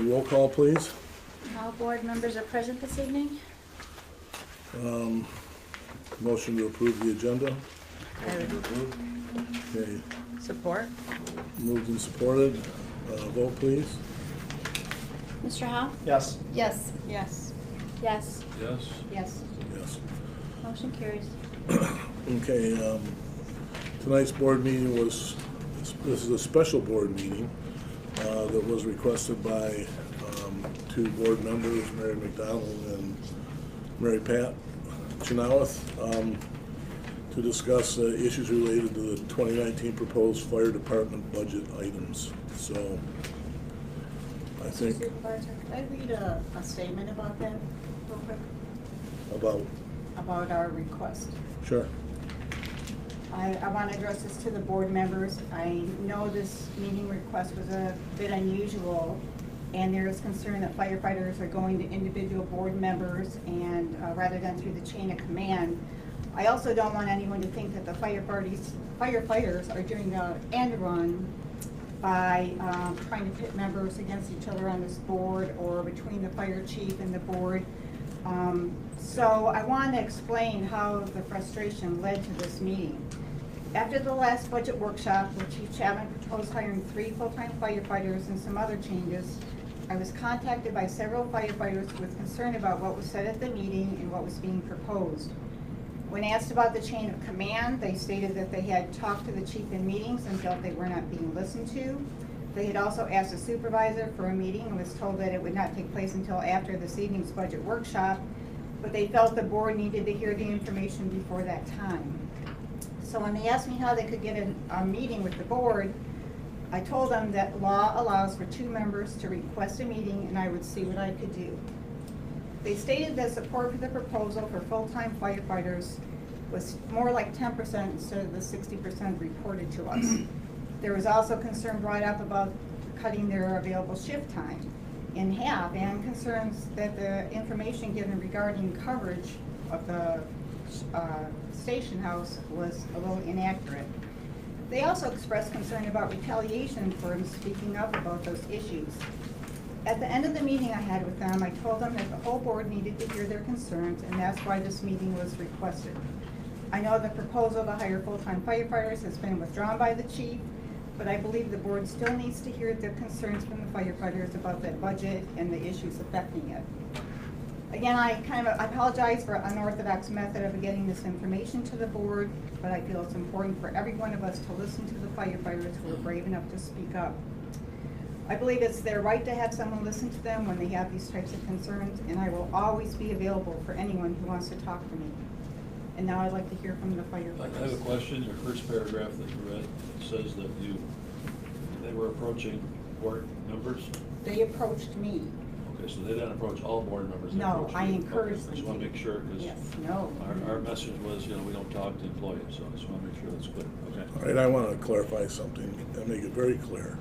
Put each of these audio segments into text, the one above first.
Roll call, please. All board members are present this evening. Motion to approve the agenda. Okay, Support. moved and supported. Vote, please. Mr. Howe? Yes. Yes. Yes. Yes. Yes. Yes. Yes. Motion carries. Okay, tonight's board meeting was, this is a special board meeting that was requested by two board members, Mary McDonald and Mary Pat Chenoweth, to discuss issues related to the 2019 proposed fire department budget items. So I think Supervisor, could I read a statement about that real quick? about, About our request. sure. I want to address this to the board members. I know this meeting request was a bit unusual, and there is concern that firefighters are going to individual board members and rather than through the chain of command. I also don't want anyone to think that the firefighters are doing the end run by trying to pit members against each other on this board or between the fire chief and the board. So I want to explain how the frustration led to this meeting. After the last budget workshop, where Chief Chapman proposed hiring 3 full-time firefighters and some other changes, I was contacted by several firefighters with concern about what was said at the meeting and what was being proposed. When asked about the chain of command, they stated that they had talked to the chief in meetings and felt they were not being listened to. They had also asked the supervisor for a meeting and was told that it would not take place until after this evening's budget workshop, but they felt the board needed to hear the information before that time. So when they asked me how they could get a meeting with the board, I told them that law allows for 2 members to request a meeting and I would see what I could do. They stated that support for the proposal for full-time firefighters was more like 10% instead of the 60% reported to us. There was also concern brought up about cutting their available shift time in half and concerns that the information given regarding coverage of the station house was a little inaccurate. They also expressed concern about retaliation for him speaking up about those issues. At the end of the meeting I had with them, I told them that the whole board needed to hear their concerns, and that's why this meeting was requested. I know the proposal to hire full-time firefighters has been withdrawn by the chief, but I believe the board still needs to hear the concerns from the firefighters about that budget and the issues affecting it. Again, I apologize for an unorthodox method of getting this information to the board, but I feel it's important for every one of us to listen to the firefighters who are brave enough to speak up. I believe it's their right to have someone listen to them when they have these types of concerns, and I will always be available for anyone who wants to talk to me. And now I'd like to hear from the firefighters. I have a question. Your first paragraph that you read says that they were approaching board members? They approached me. Okay, so they didn't approach all board members? They No, approached I you. encouraged Okay, them I just want to make sure, because Yes, no. our message was, we don't talk to employees, so I just want to make sure that's clear. Okay. All right, I want to clarify something and make it very clear.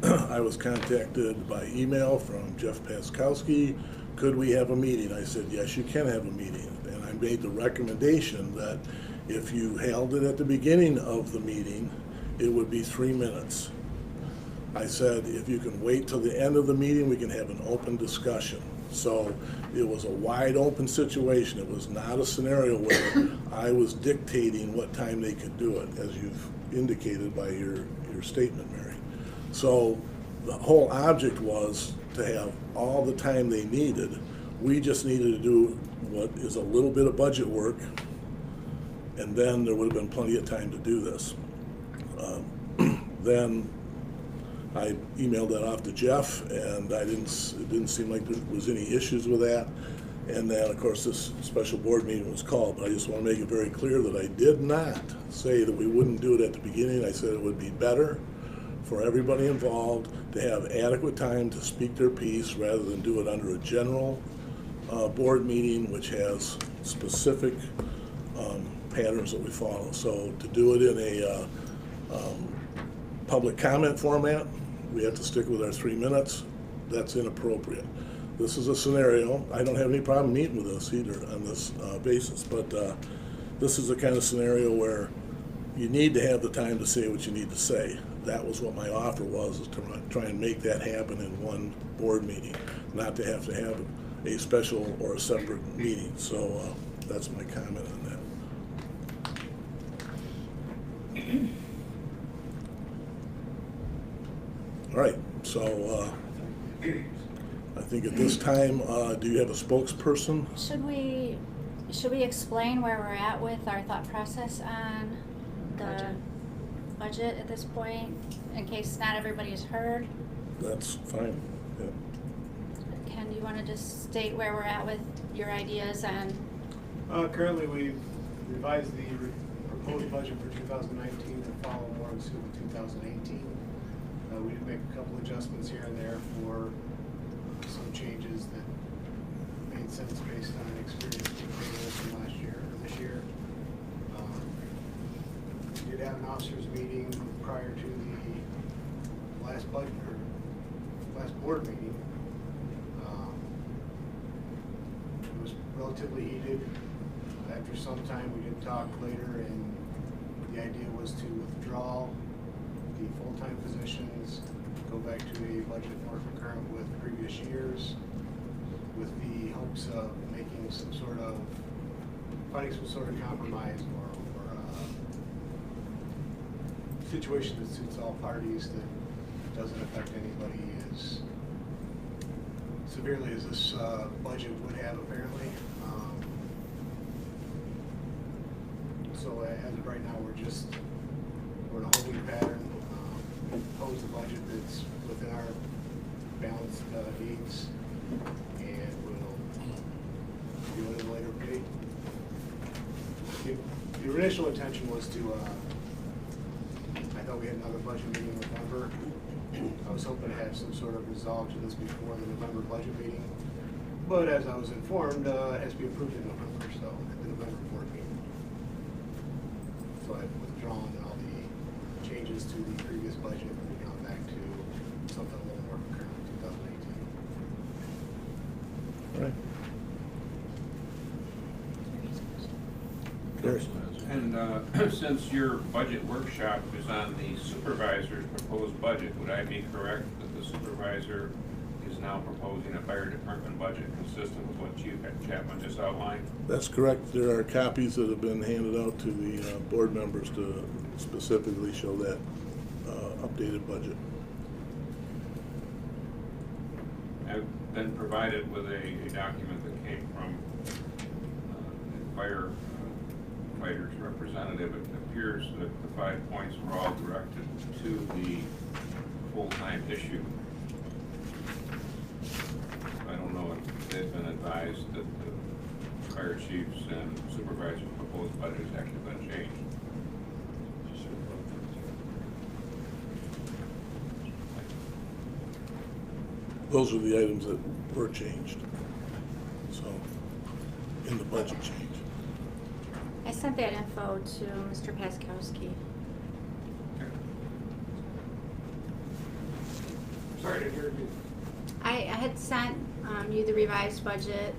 I was contacted by email from Jeff Paskowski. Could we have a meeting? I said, yes, you can have a meeting. And I made the recommendation that if you held it at the beginning of the meeting, it would be 3 minutes. I said, if you can wait till the end of the meeting, we can have an open discussion. So it was a wide open situation. It was not a scenario where I was dictating what time they could do it, as you've indicated by your statement, Mary. So the whole object was to have all the time they needed. We just needed to do what is a little bit of budget work, and then there would have been plenty of time to do this. Then I emailed that off to Jeff, and it didn't seem like there was any issues with that. And then, of course, this special board meeting was called, but I just want to make it very clear that I did not say that we wouldn't do it at the beginning. I said it would be better for everybody involved to have adequate time to speak their piece rather than do it under a general board meeting, which has specific patterns that we follow. So to do it in a public comment format, we have to stick with our 3 minutes. That's inappropriate. This is a scenario. I don't have any problem meeting with us either on this basis, but this is the kind of scenario where you need to have the time to say what you need to say. that was what my offer was, is to try and make that happen in one board meeting, not to have a special or a separate meeting. So that's my comment on that. All right, so I think at this time, do you have a spokesperson? Should we explain where we're at with our thought process on the budget at this point, in case not everybody has heard? That's fine, yeah. Ken, do you want to just state where we're at with your ideas on? Currently, we've revised the proposed budget for 2019 to follow more in suit with 2018. We did make a couple adjustments here and there for some changes that made sense based on experience from last year or this year. We did have an officers meeting prior to the last budget or last board meeting. It was relatively heated. After some time, we did talk later, and the idea was to withdraw the full-time positions, go back to a budget more concurrent with previous years, with the hopes of making some sort of, finding some sort of compromise or situation that suits all parties, that doesn't affect anybody as severely as this budget would have apparently. So as of right now, we're in a holding pattern. Propose the budget that's within our balanced needs, and we'll do it at a later date. The initial intention was to, I thought we had another budget meeting in November. I was hoping to have some sort of resolve to this before the November budget meeting, but as I was informed, it has to be approved in November, so at the November board meeting. So I've withdrawn all the changes to the previous budget, and we've gone back to something a little more current in 2018. All right. And since your budget workshop is on the supervisor's proposed budget, would I be correct that the supervisor is now proposing a fire department budget consistent with what Chief Chapman just outlined? That's correct. There are copies that have been handed out to the board members to specifically show that updated budget. I've been provided with a document that came from the firefighters representative. It appears that the 5 points were all directed to the full-time issue. I don't know if they've been advised that the fire chiefs and supervisors proposed budget has actually been changed. Those are the items that were changed, so, in the budget change. I sent that info to Mr. Paskowski. Sorry to hear you. I had sent you the revised budget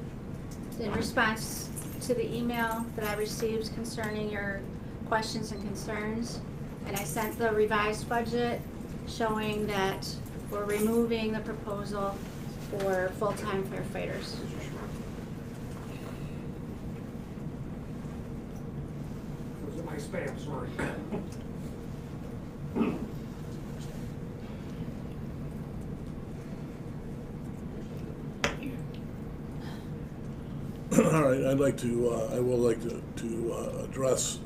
in response to the email that I received concerning your questions and concerns. And I sent the revised budget showing that we're removing the proposal for full-time firefighters. Was in my spam, sorry. All right, I would like to address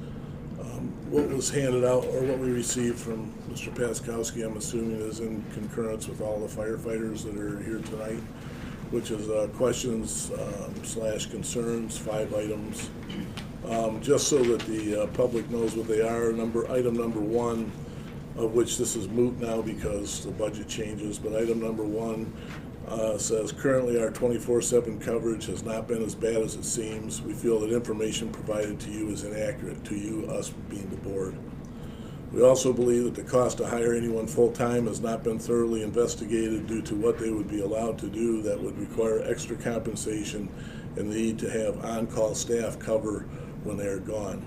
what was handed out, or what we received from Mr. Paskowski. I'm assuming is in concurrence with all the firefighters that are here tonight, which is questions / concerns, 5 items. Just so that the public knows what they are, item number 1, of which this is moot now because the budget changes, but item number 1 says, currently our 24/7 coverage has not been as bad as it seems. We feel that information provided to you is inaccurate, to you, us being the board. We also believe that the cost to hire anyone full-time has not been thoroughly investigated due to what they would be allowed to do that would require extra compensation and the need to have on-call staff cover when they are gone.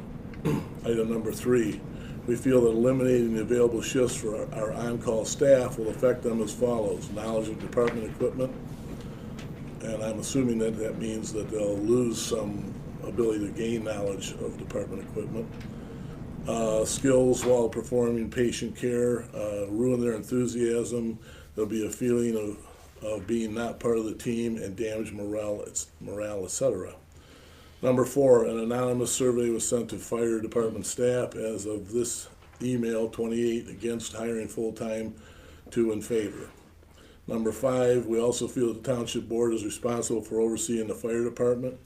Item number 3, We feel that eliminating the available shifts for our on-call staff will affect them as follows: knowledge of department equipment, and I'm assuming that that means that they'll lose some ability to gain knowledge of department equipment. Skills while performing patient care, ruin their enthusiasm. There'll be a feeling of being not part of the team and damage morale, etc. Number 4, an anonymous survey was sent to fire department staff as of this email, 28 against hiring full-time, 2 in favor. Number 5, we also feel that the township board is responsible for overseeing the fire department.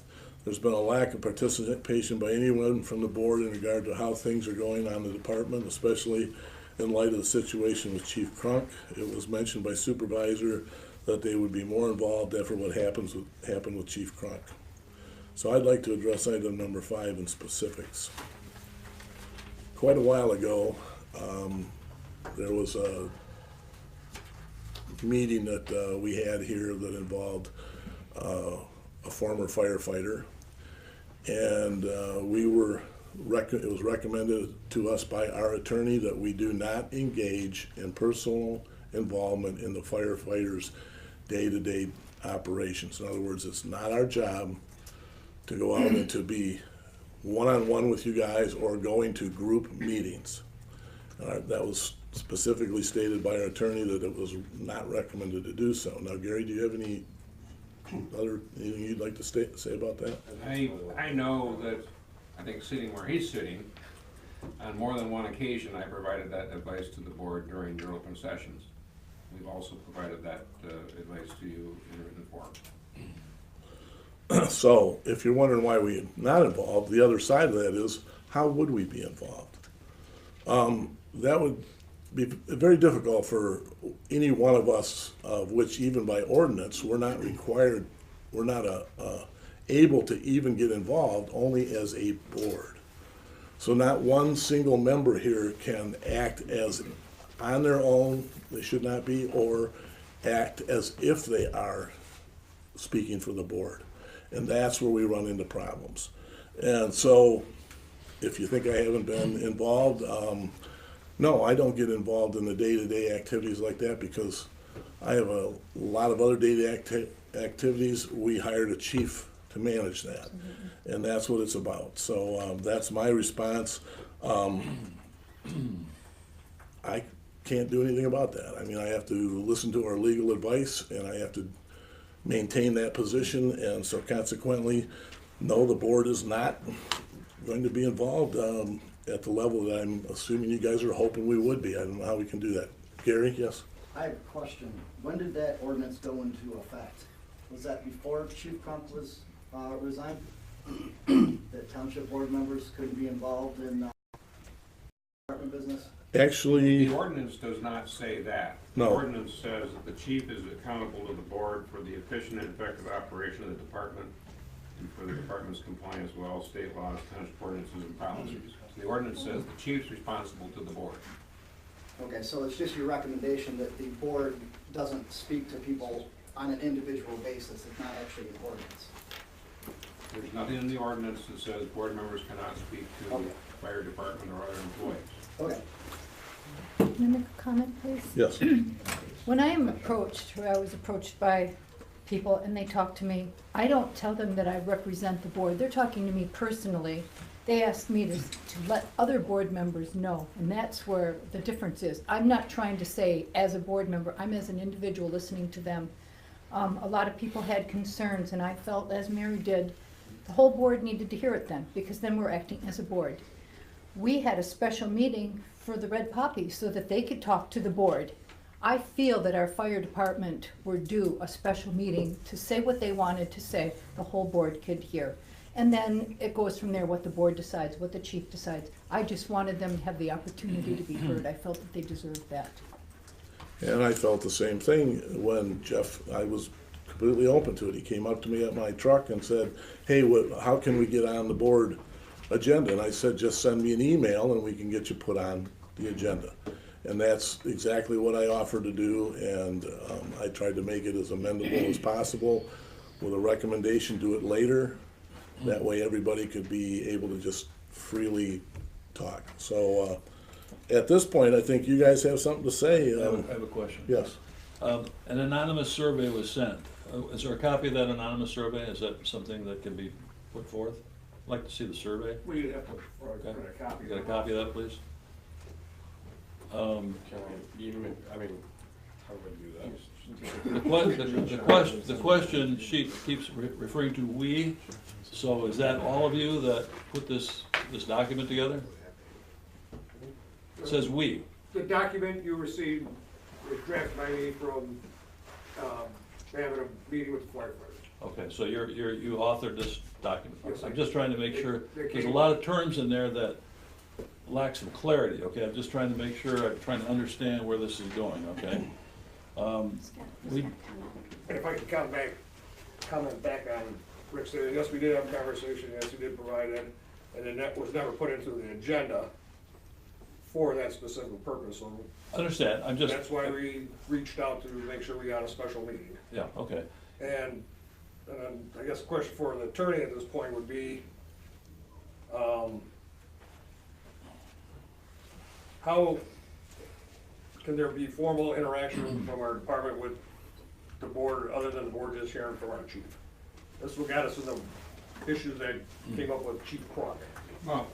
There's been a lack of participation by anyone from the board in regard to how things are going on in the department, especially in light of the situation with Chief Crunk. It was mentioned by supervisor that they would be more involved after what happened with Chief Crunk. So I'd like to address item number 5 in specifics. Quite a while ago, there was a meeting that we had here that involved a former firefighter, and it was recommended to us by our attorney that we do not engage in personal involvement in the firefighters' day-to-day operations. In other words, it's not our job to go out and to be one-on-one with you guys or going to group meetings. That was specifically stated by our attorney that it was not recommended to do so. Now, Gary, do you have anything you'd like to say about that? I know that, I think sitting where he's sitting, on more than one occasion, I provided that advice to the board during your open sessions. We've also provided that advice to you in written form. So, if you're wondering why we're not involved, the other side of that is, how would we be involved? That would be very difficult for any one of us, of which even by ordinance, we're not required, we're not able to even get involved, only as a board. So not one single member here can act as on their own, they should not be, or act as if they are speaking for the board. And that's where we run into problems. And so, if you think I haven't been involved, no, I don't get involved in the day-to-day activities like that because I have a lot of other day-to-day activities. We hired a chief to manage that, and that's what it's about. So that's my response. I can't do anything about that. I mean, I have to listen to our legal advice, and I have to maintain that position, and so consequently, no, the board is not going to be involved at the level that I'm assuming you guys are hoping we would be. I don't know how we can do that. Gary, yes? I have a question. When did that ordinance go into effect? Was that before Chief Crump was resigned? That township board members couldn't be involved in department business? Actually, The ordinance does not say that. No. The ordinance says that the chief is accountable to the board for the efficient and effective operation of the department and for the department's compliance with all state laws, township ordinances, and policies. So the ordinance says the chief's responsible to the board. Okay, so it's just your recommendation that the board doesn't speak to people on an individual basis. It's not actually an ordinance. There's nothing in the ordinance that says board members cannot speak to Okay. fire department or other employees. Okay. Can I make a comment, please? yes. When I am approached, or I was approached by people and they talk to me, I don't tell them that I represent the board. They're talking to me personally. They ask me to let other board members know, and that's where the difference is. I'm not trying to say as a board member, I'm as an individual listening to them. A lot of people had concerns, and I felt, as Mary did, the whole board needed to hear it then, because then we're acting as a board. We had a special meeting for the Red Poppies so that they could talk to the board. I feel that our fire department were due a special meeting to say what they wanted to say, the whole board could hear. And then it goes from there, what the board decides, what the chief decides. I just wanted them to have the opportunity to be heard. I felt that they deserved that. And I felt the same thing when Jeff, I was completely open to it. He came up to me at my truck and said, hey, how can we get on the board agenda? And I said, just send me an email and we can get you put on the agenda. And that's exactly what I offered to do, and I tried to make it as amendable as possible with a recommendation, do it later. That way everybody could be able to just freely talk. So at this point, I think you guys have something to say. I have a question. Yes. An anonymous survey was sent. Is there a copy of that anonymous survey? Is that something that can be put forth? I'd like to see the survey. We have to, Okay. for a copy. You got a copy of that, please? Can I even, I mean, how would I do that? The question sheet keeps referring to "we," so is that all of you that put this document together? It says "we." The document you received was drafted by me from, having a meeting with the firefighters. Okay, so you authored this document. Yes, I I'm did. just trying to make sure, They there's a came- lot of terms in there that lack some clarity, okay? I'm just trying to make sure, I'm trying to understand where this is going, okay? We, And if I could comment back on Rick's statement, yes, we did have a conversation, yes, we did provide it, and then that was never put into the agenda for that specific purpose, so understand, I'm just. that's why we reached out to make sure we got a special meeting. Yeah, okay. And I guess the question for the attorney at this point would be, how can there be formal interaction from our department with the board, other than the board just hearing from our chief? This is what got us in the issues that came up with Chief Cronk. Well,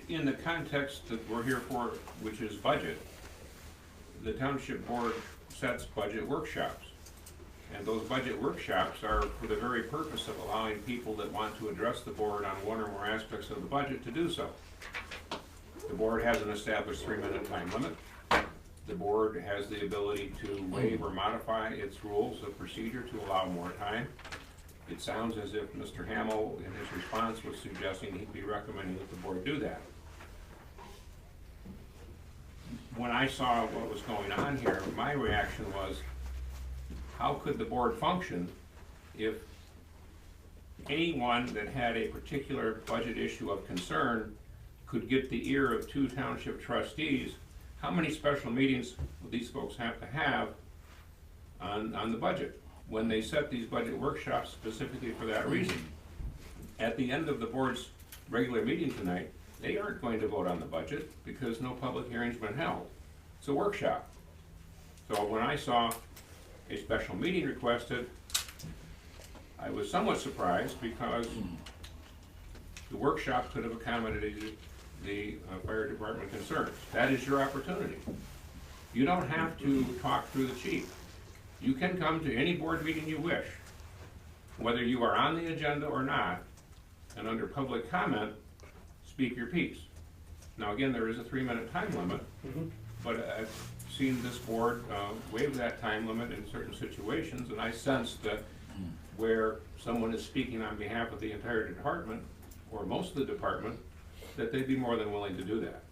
in the context that we're here for, which is budget, the township board sets budget workshops. And those budget workshops are for the very purpose of allowing people that want to address the board on one or more aspects of the budget to do so. The board has an established 3-minute time limit. The board has the ability to waive or modify its rules of procedure to allow more time. It sounds as if Mr. Hamel, in his response, was suggesting he'd be recommending that the board do that. When I saw what was going on here, my reaction was, how could the board function if anyone that had a particular budget issue of concern could get the ear of 2 township trustees? How many special meetings will these folks have to have on the budget when they set these budget workshops specifically for that reason? At the end of the board's regular meeting tonight, they aren't going to vote on the budget because no public hearing's been held. It's a workshop. So when I saw a special meeting requested, I was somewhat surprised because the workshop could have accommodated the fire department concerns. That is your opportunity. You don't have to talk through the chief. You can come to any board meeting you wish, whether you are on the agenda or not, and under public comment, speak your piece. Now again, there is a 3-minute time limit, but I've seen this board waive that time limit in certain situations, and I sense that where someone is speaking on behalf of the entire department, or most of the department, that they'd be more than willing to do that.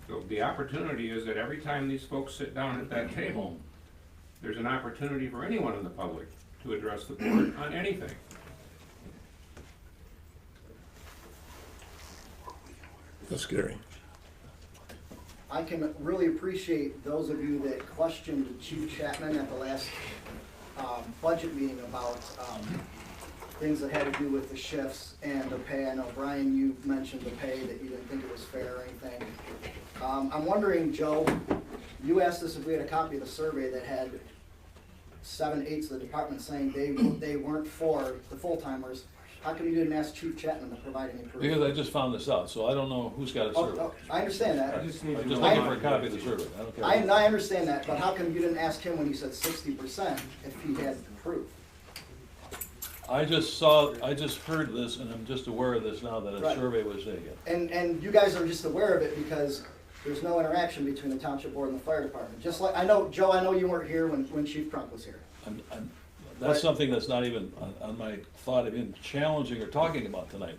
So the opportunity is that every time these folks sit down at that table, there's an opportunity for anyone in the public to address the board on anything. That's scary. I can really appreciate those of you that questioned Chief Chapman at the last budget meeting about things that had to do with the shifts and the pay. I know, Brian, you mentioned the pay, that you didn't think it was fair or anything. I'm wondering, Joe, you asked us if we had a copy of the survey that had 7/8 of the department saying they weren't for the full-timers. How come you didn't ask Chief Chapman to provide any proof? Because I just found this out, so I don't know who's got a survey. Oh, I understand that. I'm just looking for a copy of the survey, I don't care. I understand that, but how come you didn't ask him when you said 60% if he had proof? I just heard this, and I'm just aware of this now, that a Right. survey was taken. And you guys are just aware of it because there's no interaction between the township board and the fire department. Just like, I know, Joe, I know you weren't here when Chief Crunk was here. That's something that's not even on my thought of even challenging or talking about tonight.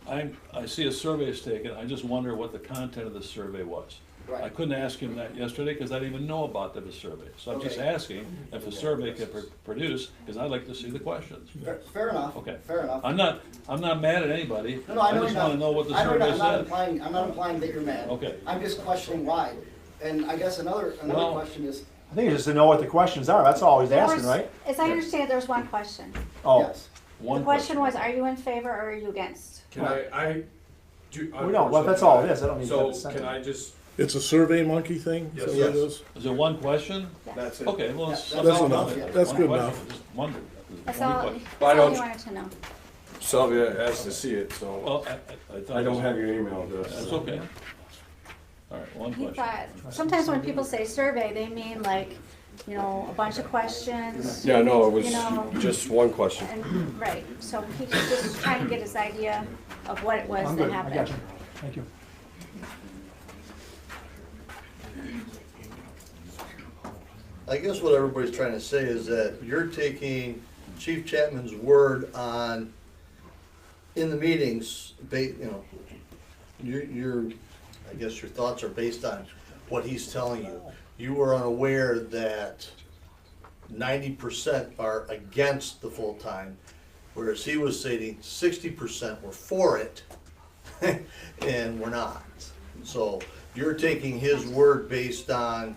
I see a survey is taken, I just wonder what the content of the survey was. Right. I couldn't ask him that yesterday because I didn't even know about the survey. So I'm just Okay. asking if the survey can produce, because I'd like to see the questions. Fair enough. Okay. Fair enough. I'm not mad at anybody. No, I know just you're want not. to know what the I know survey you're not. said. I'm not implying that you're mad. Okay. I'm just questioning why. And I guess another Well- question is, I think it's just to know what the questions are, that's all he's There asking, was- right? As I understand, there was one question. Oh, yes. One The question was, are you in favor or are you against? Can I We don't, well, that's all it is. I don't need to have a So sentence. can I just, It's a Survey Monkey thing? Is that what it Yes. is? Is it one question? that's it? Okay, well, That's That's all enough. enough. That's one good question, enough. just one. That's one all, question. that's Why all don't you you- wanted to know. Sylvia asked to see it, so Well, I thought. I don't have your email address. That's okay. All right, one He question. thought, sometimes when people say survey, they mean like, you know, a bunch of questions. Yeah, no, it You know. was just one question. And, right, so he's just trying to get his idea of what it was I'm that good, I happened. got you. Thank you. I guess what everybody's trying to say is that you're taking Chief Chapman's word on, in the meetings, your, I guess your thoughts are based on what he's telling you. You were unaware that 90% are against the full-time, whereas he was stating 60% were for it, and we're not. So you're taking his word based on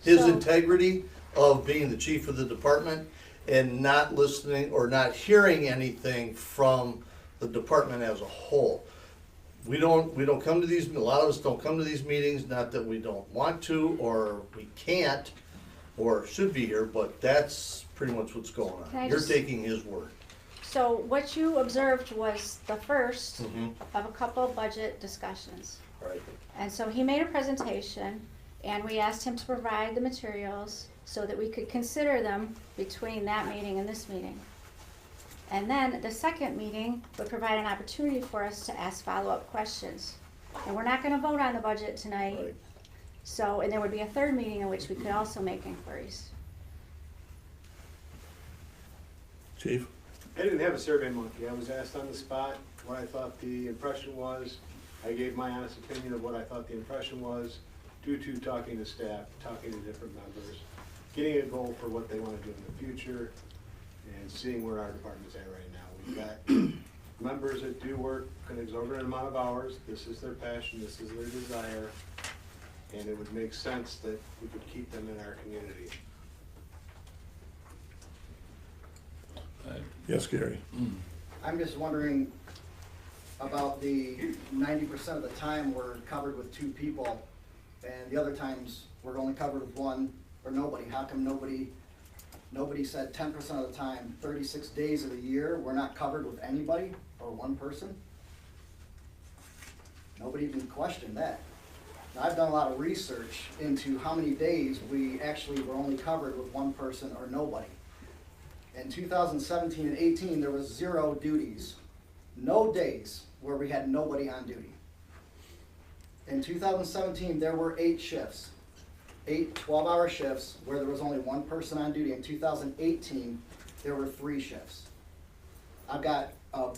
his So- integrity of being the chief of the department and not listening or not hearing anything from the department as a whole. We don't come to these, a lot of us don't come to these meetings, not that we don't want to or we can't or should be here, but that's pretty much what's going Can I on. You're just- taking his word. So what you observed was the first Mhm. of a couple budget discussions. Right. And so he made a presentation, and we asked him to provide the materials so that we could consider them between that meeting and this meeting. And then the second meeting would provide an opportunity for us to ask follow-up questions. And we're not gonna vote on the budget tonight, Right. so, and there would be a third meeting in which we could also make inquiries. Chief? I didn't have a survey monkey. I was asked on the spot what I thought the impression was. I gave my honest opinion of what I thought the impression was due to talking to staff, talking to different members, getting a goal for what they want to do in the future, and seeing where our department's at right now. We've got members that do work an exorbitant amount of hours. This is their passion, this is their desire, and it would make sense that we could keep them in our community. Yes, Gary? I'm just wondering about the 90% of the time we're covered with 2 people, and the other times we're only covered with 1 or nobody. How come nobody said 10% of the time, 36 days of the year, we're not covered with anybody or 1 person? Nobody even questioned that. Now, I've done a lot of research into how many days we actually were only covered with 1 person or nobody. In 2017 and 18, there was 0 duties, no days where we had nobody on duty. In 2017, there were 8 shifts, 8 12-hour shifts where there was only 1 person on duty. In 2018, there were 3 shifts. I've got a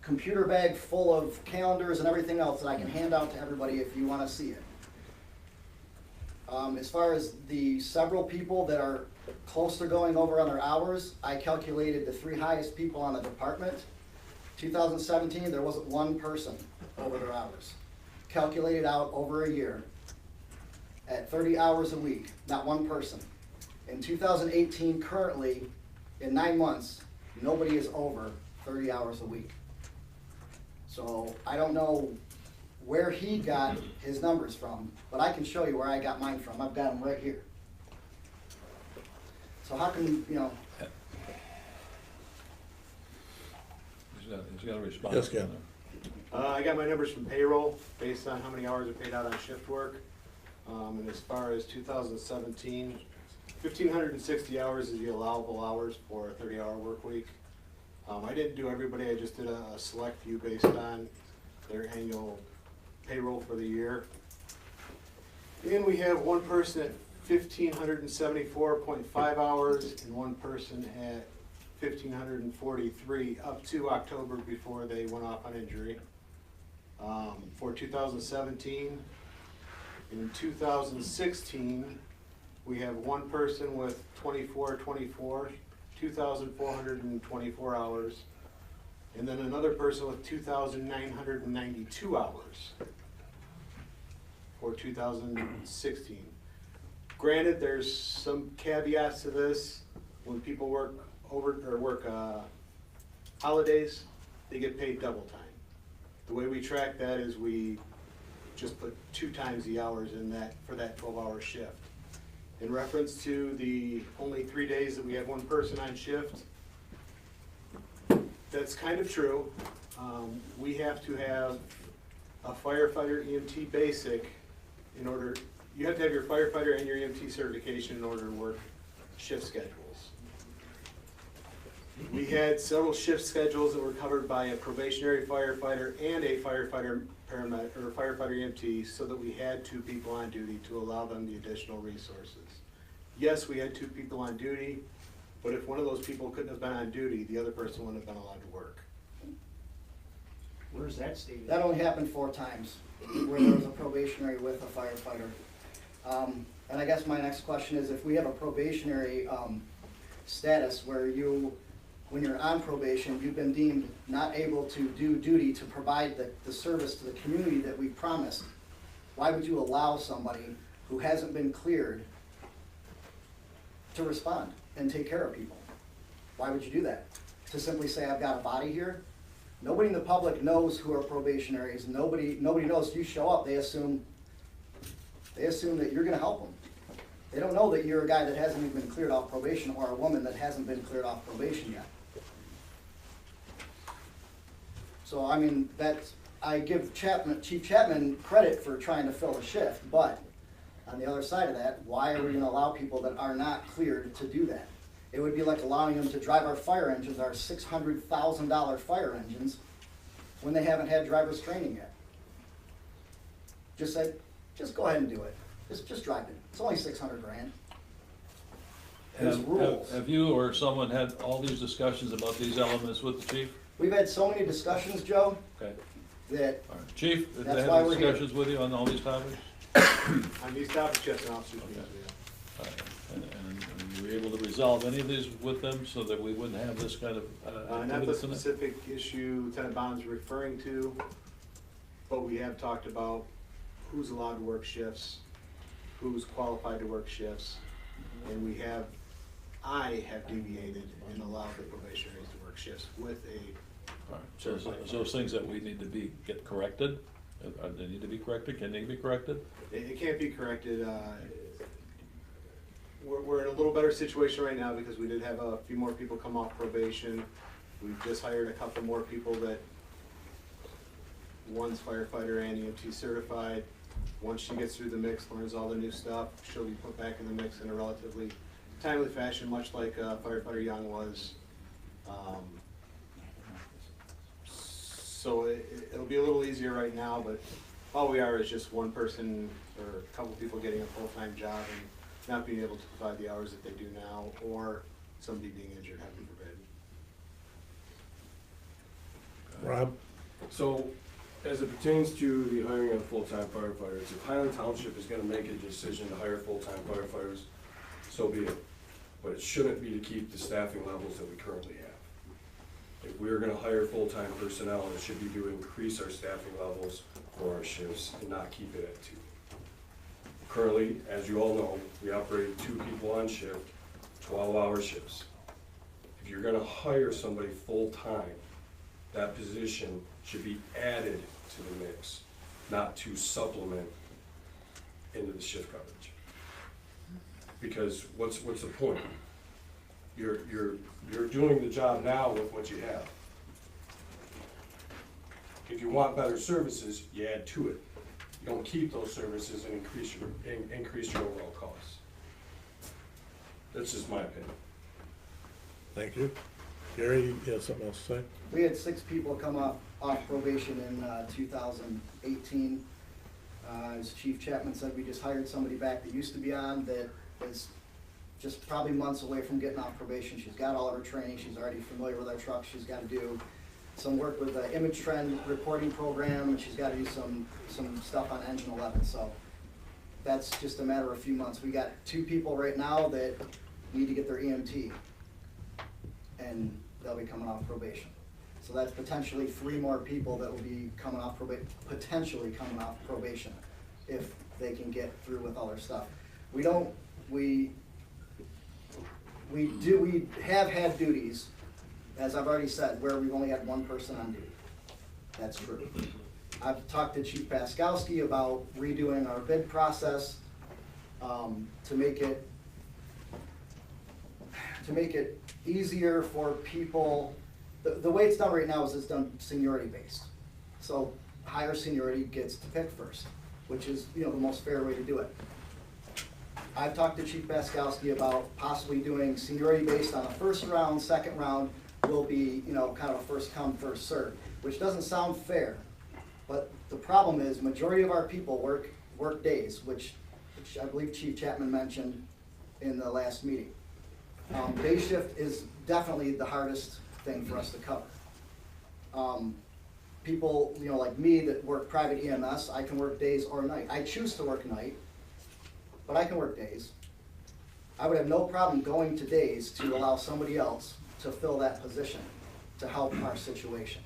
computer bag full of calendars and everything else that I can hand out to everybody if you want to see it. As far as the several people that are close to going over on their hours, I calculated the 3 highest people on the department. 2017, there wasn't 1 person over their hours. Calculated out over a year at 30 hours a week, not 1 person. In 2018, currently, in 9 months, nobody is over 30 hours a week. So I don't know where he got his numbers from, but I can show you where I got mine from. I've got them right here. So how can, you know, He's got a response. Yes, Ken. I got my numbers from payroll, based on how many hours are paid out on shift work. And as far as 2017, 1,560 hours is the allowable hours for a 30-hour work week. I didn't do everybody, I just did a select few based on their annual payroll for the year. And we have 1 person at 1,574.5 hours and 1 person at 1,543 up to October before they went off on injury. For 2017, in 2016, we have 1 person with 2,424 hours, and then another person with 2,992 hours for 2016. Granted, there's some caveats to this. When people work holidays, they get paid double time. The way we track that is we just put 2 times the hours in that, for that 12-hour shift. In reference to the only 3 days that we have one person on shift, that's kind of true. We have to have a firefighter EMT basic in order, you have to have your firefighter and your EMT certification in order to work shift schedules. We had several shift schedules that were covered by a probationary firefighter and a firefighter paramedic, or firefighter EMT, so that we had 2 people on duty to allow them the additional resources. Yes, we had 2 people on duty, but if one of those people couldn't have been on duty, the other person wouldn't have been allowed to work. Where's that stated? That only happened 4 times, where there was a probationary with a firefighter. And I guess my next question is, if we have a probationary status where you, when you're on probation, you've been deemed not able to do duty to provide the service to the community that we promised, why would you allow somebody who hasn't been cleared to respond and take care of people? Why would you do that? To simply say, I've got a body here? Nobody in the public knows who are probationaries. Nobody knows. You show up, they assume that you're gonna help them. They don't know that you're a guy that hasn't even been cleared off probation, or a woman that hasn't been cleared off probation yet. So, I mean, I give Chief Chapman credit for trying to fill the shift, but on the other side of that, why are we gonna allow people that are not cleared to do that? It would be like allowing them to drive our fire engines, our $600,000 fire engines, when they haven't had driver's training yet. Just go ahead and do it. Just drive it. It's only 600 grand. There's rules. Have you or someone had all these discussions about these elements with the chief? We've had so many discussions, Joe, Okay. that All right. Chief, did That's they why have we're here. discussions with you on all these topics? On these topics, yes, and officers, Okay. yeah. All right. And you were able to resolve any of these with them so that we wouldn't have this kind of Not the activity tonight? specific issue Lieutenant Bond's referring to, but we have talked about who's allowed to work shifts, who's qualified to work shifts, and I have deviated and allowed the probationaries to work shifts with All right. So those things that we need to get corrected, they need to be corrected, can they be corrected? it can't be corrected. We're in a little better situation right now because we did have a few more people come off probation. We've just hired a couple more people that, one's firefighter and EMT certified. Once she gets through the mix, learns all the new stuff, she'll be put back in the mix in a relatively timely fashion, much like firefighter Young was. So it'll be a little easier right now, but all we are is just one person or a couple people getting a full-time job and not being able to provide the hours that they do now, or somebody being injured, heaven forbid. Rob? So, as it pertains to the hiring of full-time firefighters, if Highland Township is gonna make a decision to hire full-time firefighters, so be it. But it shouldn't be to keep the staffing levels that we currently have. If we're gonna hire full-time personnel, it should be to increase our staffing levels for our shifts and not keep it at 2. Currently, as you all know, we operate 2 people on shift, 12-hour shifts. If you're gonna hire somebody full-time, that position should be added to the mix, not to supplement into the shift coverage. Because what's the point? You're doing the job now with what you have. If you want better services, you add to it. You don't keep those services and increase your overall costs. That's just my opinion. Thank you. Gary, you have something else to say? we had 6 people come off probation in 2018. As Chief Chapman said, we just hired somebody back that used to be on that is just probably months away from getting off probation. She's got all of her training, she's already familiar with our truck, she's gotta do some work with the image trend reporting program, and she's gotta do some stuff on engine 11, so that's just a matter of a few months. We got 2 people right now that need to get their EMT, and they'll be coming off probation. So that's potentially 3 more people that will be coming off potentially coming off probation, if they can get through with all their stuff. We have had duties, as I've already said, where we've only had 1 person on duty. That's true. I've talked to Chief Paskowski about redoing our bid process to make it easier for people. The way it's done right now is it's done seniority based. So higher seniority gets to pick first, which is, you know, the most fair way to do it. I've talked to Chief Paskowski about possibly doing seniority based on the first round, second round will be, you know, kind of a first come, first served, which doesn't sound fair. But the problem is, majority of our people work days, which I believe Chief Chapman mentioned in the last meeting. Day shift is definitely the hardest thing for us to cover. People, you know, like me that work private EMS, I can work days or night. I choose to work night, but I can work days. I would have no problem going to days to allow somebody else to fill that position to help our situation.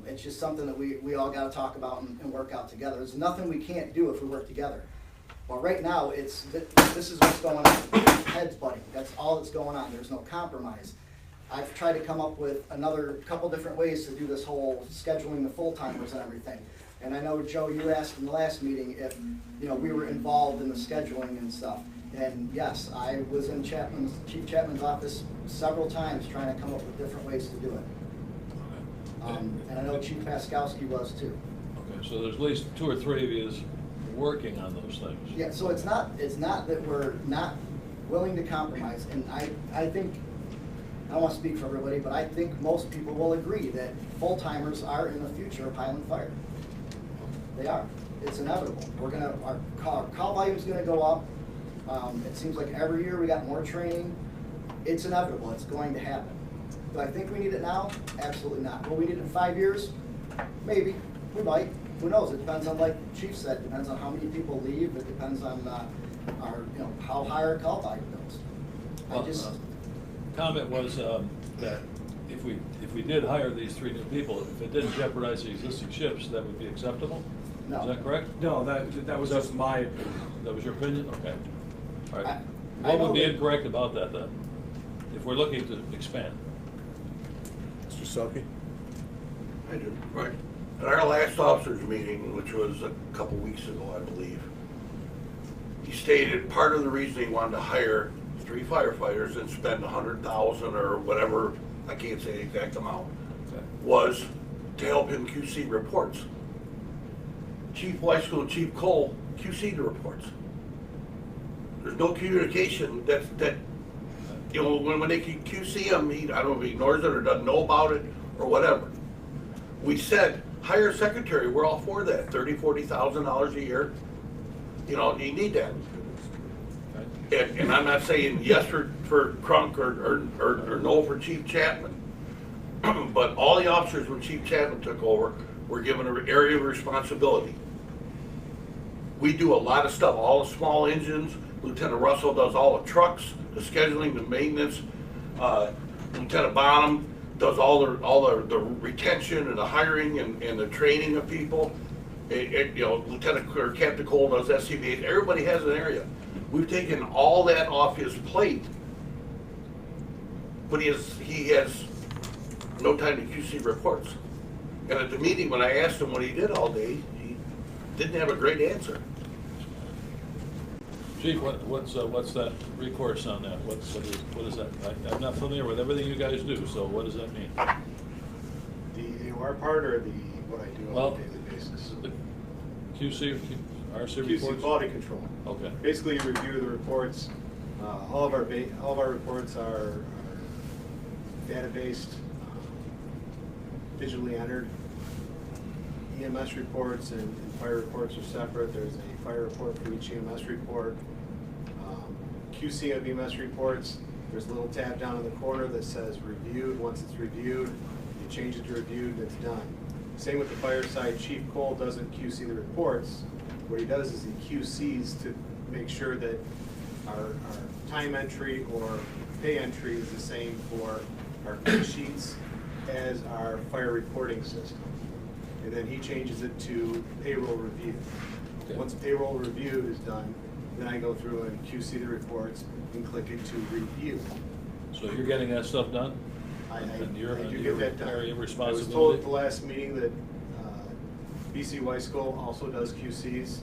It's just something that we all gotta talk about and work out together. There's nothing we can't do if we work together. But right now, this is what's going on. Heads butting, that's all that's going on. There's no compromise. I've tried to come up with another couple different ways to do this whole scheduling the full-timers and everything. And I know, Joe, you asked in the last meeting if, you know, we were involved in the scheduling and stuff. And yes, I was in Chief Chapman's office several times trying to come up with different ways to do it. And I know Chief Paskowski was too. Okay, so there's at least 2 or 3 of you working on those things. Yeah, so it's not that we're not willing to compromise, and I think, I don't want to speak for everybody, but I think most people will agree that full-timers are in the future of Highland Fire. They are. It's inevitable. Our call volume's gonna go up. It seems like every year we got more training. It's inevitable. It's going to happen. Do I think we need it now? Absolutely not. Will we need it in 5 years? Maybe. We might. Who knows? It depends on, like Chief said, it depends on how many people leave. It depends on our, you know, how high our call volume goes. Comment was that if we did hire these 3 new people, if it didn't jeopardize the existing shifts, that would be acceptable? No. Is that correct? No, that was just my opinion. That was your opinion? Okay. All right. I What know would be that- incorrect about that then, if we're looking to expand? Mr. Selke? I do. Right. At our last officers meeting, which was a couple weeks ago, I believe, he stated part of the reason he wanted to hire 3 firefighters and spend $100,000 or whatever, I can't say the exact amount, Okay. was to help him QC reports. Chief Weiskell and Chief Cole QC the reports. There's no communication that you know, when they can QC them, I don't know if he ignores it or doesn't know about it or whatever. We said, hire a secretary, we're all for that, $30,000, $40,000 a year. You know, you need that. And I'm not saying yes for Crunk or no for Chief Chapman. But all the officers when Chief Chapman took over were given an area of responsibility. We do a lot of stuff, all the small engines. Lieutenant Russell does all the trucks, the scheduling, the maintenance. Lieutenant Bonham does all the retention and the hiring and the training of people. You know, Lieutenant or Captain Cole does SCBA. Everybody has an area. We've taken all that off his plate, but he has no time to QC reports. And at the meeting, when I asked him what he did all day, he didn't have a great answer. Chief, what's that recourse on that? What is that? I'm not familiar with everything you guys do, so what does that mean? The AOR part or what I do Well, on a daily basis? The QC, RC QC, reports? quality control. Okay. Basically, you review the reports. All of our reports are data-based, digitally entered. EMS reports and fire reports are separate. There's a fire report for each EMS report. QC of EMS reports, there's a little tab down in the corner that says reviewed. Once it's reviewed, you change it to reviewed and it's done. Same with the fire side. Chief Cole doesn't QC the reports. What he does is he QCs to make sure that our time entry or pay entry is the same for our pay sheets as our fire reporting system. And then he changes it to payroll review. Okay. Once payroll review is done, then I go through and QC the reports and click it to review. So you're getting that stuff done? And you're I do your get that area done. of I was responsibility? told at the last meeting that BC School also does QCs.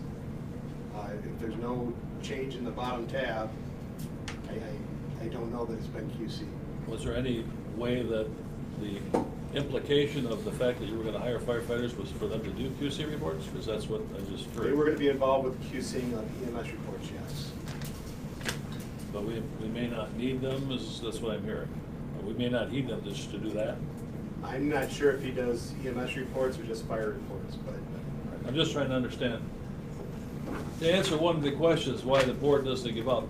If there's no change in the bottom tab, I don't know that it's been QC. Was there any way that the implication of the fact that you were gonna hire firefighters was for them to do QC reports? Because that's what I just heard. They were going to be involved with QCing of EMS reports, yes. But we may not need them, that's what I'm hearing. We may not need them just to do that. I'm not sure if he does EMS reports or just fire reports, but I'm just trying to understand. To answer one of the questions, why the board doesn't give up,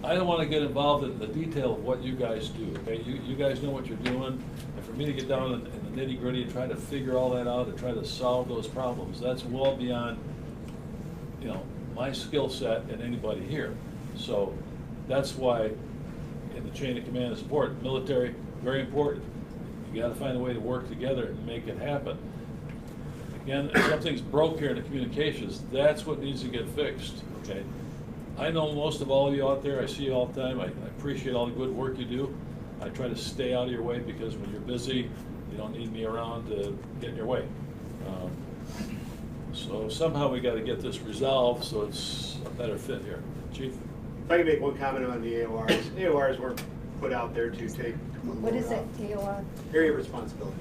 I don't want to get involved in the detail of what you guys do, okay? You guys know what you're doing, and for me to get down in the nitty gritty and try to figure all that out and try to solve those problems, that's well beyond, you know, my skill set and anybody here. So that's why in the chain of command and support, military, very important. You gotta find a way to work together and make it happen. Again, if something's broke here in the communications, that's what needs to get fixed, okay? I know most of all of you out there, I see you all the time, I appreciate all the good work you do. I try to stay out of your way because when you're busy, you don't need me around to get in your way. So somehow we gotta get this resolved so it's a better fit here. Chief? if I can make one comment on the AORs. AORs weren't put out there to take. What is it, AOR? Area of responsibility.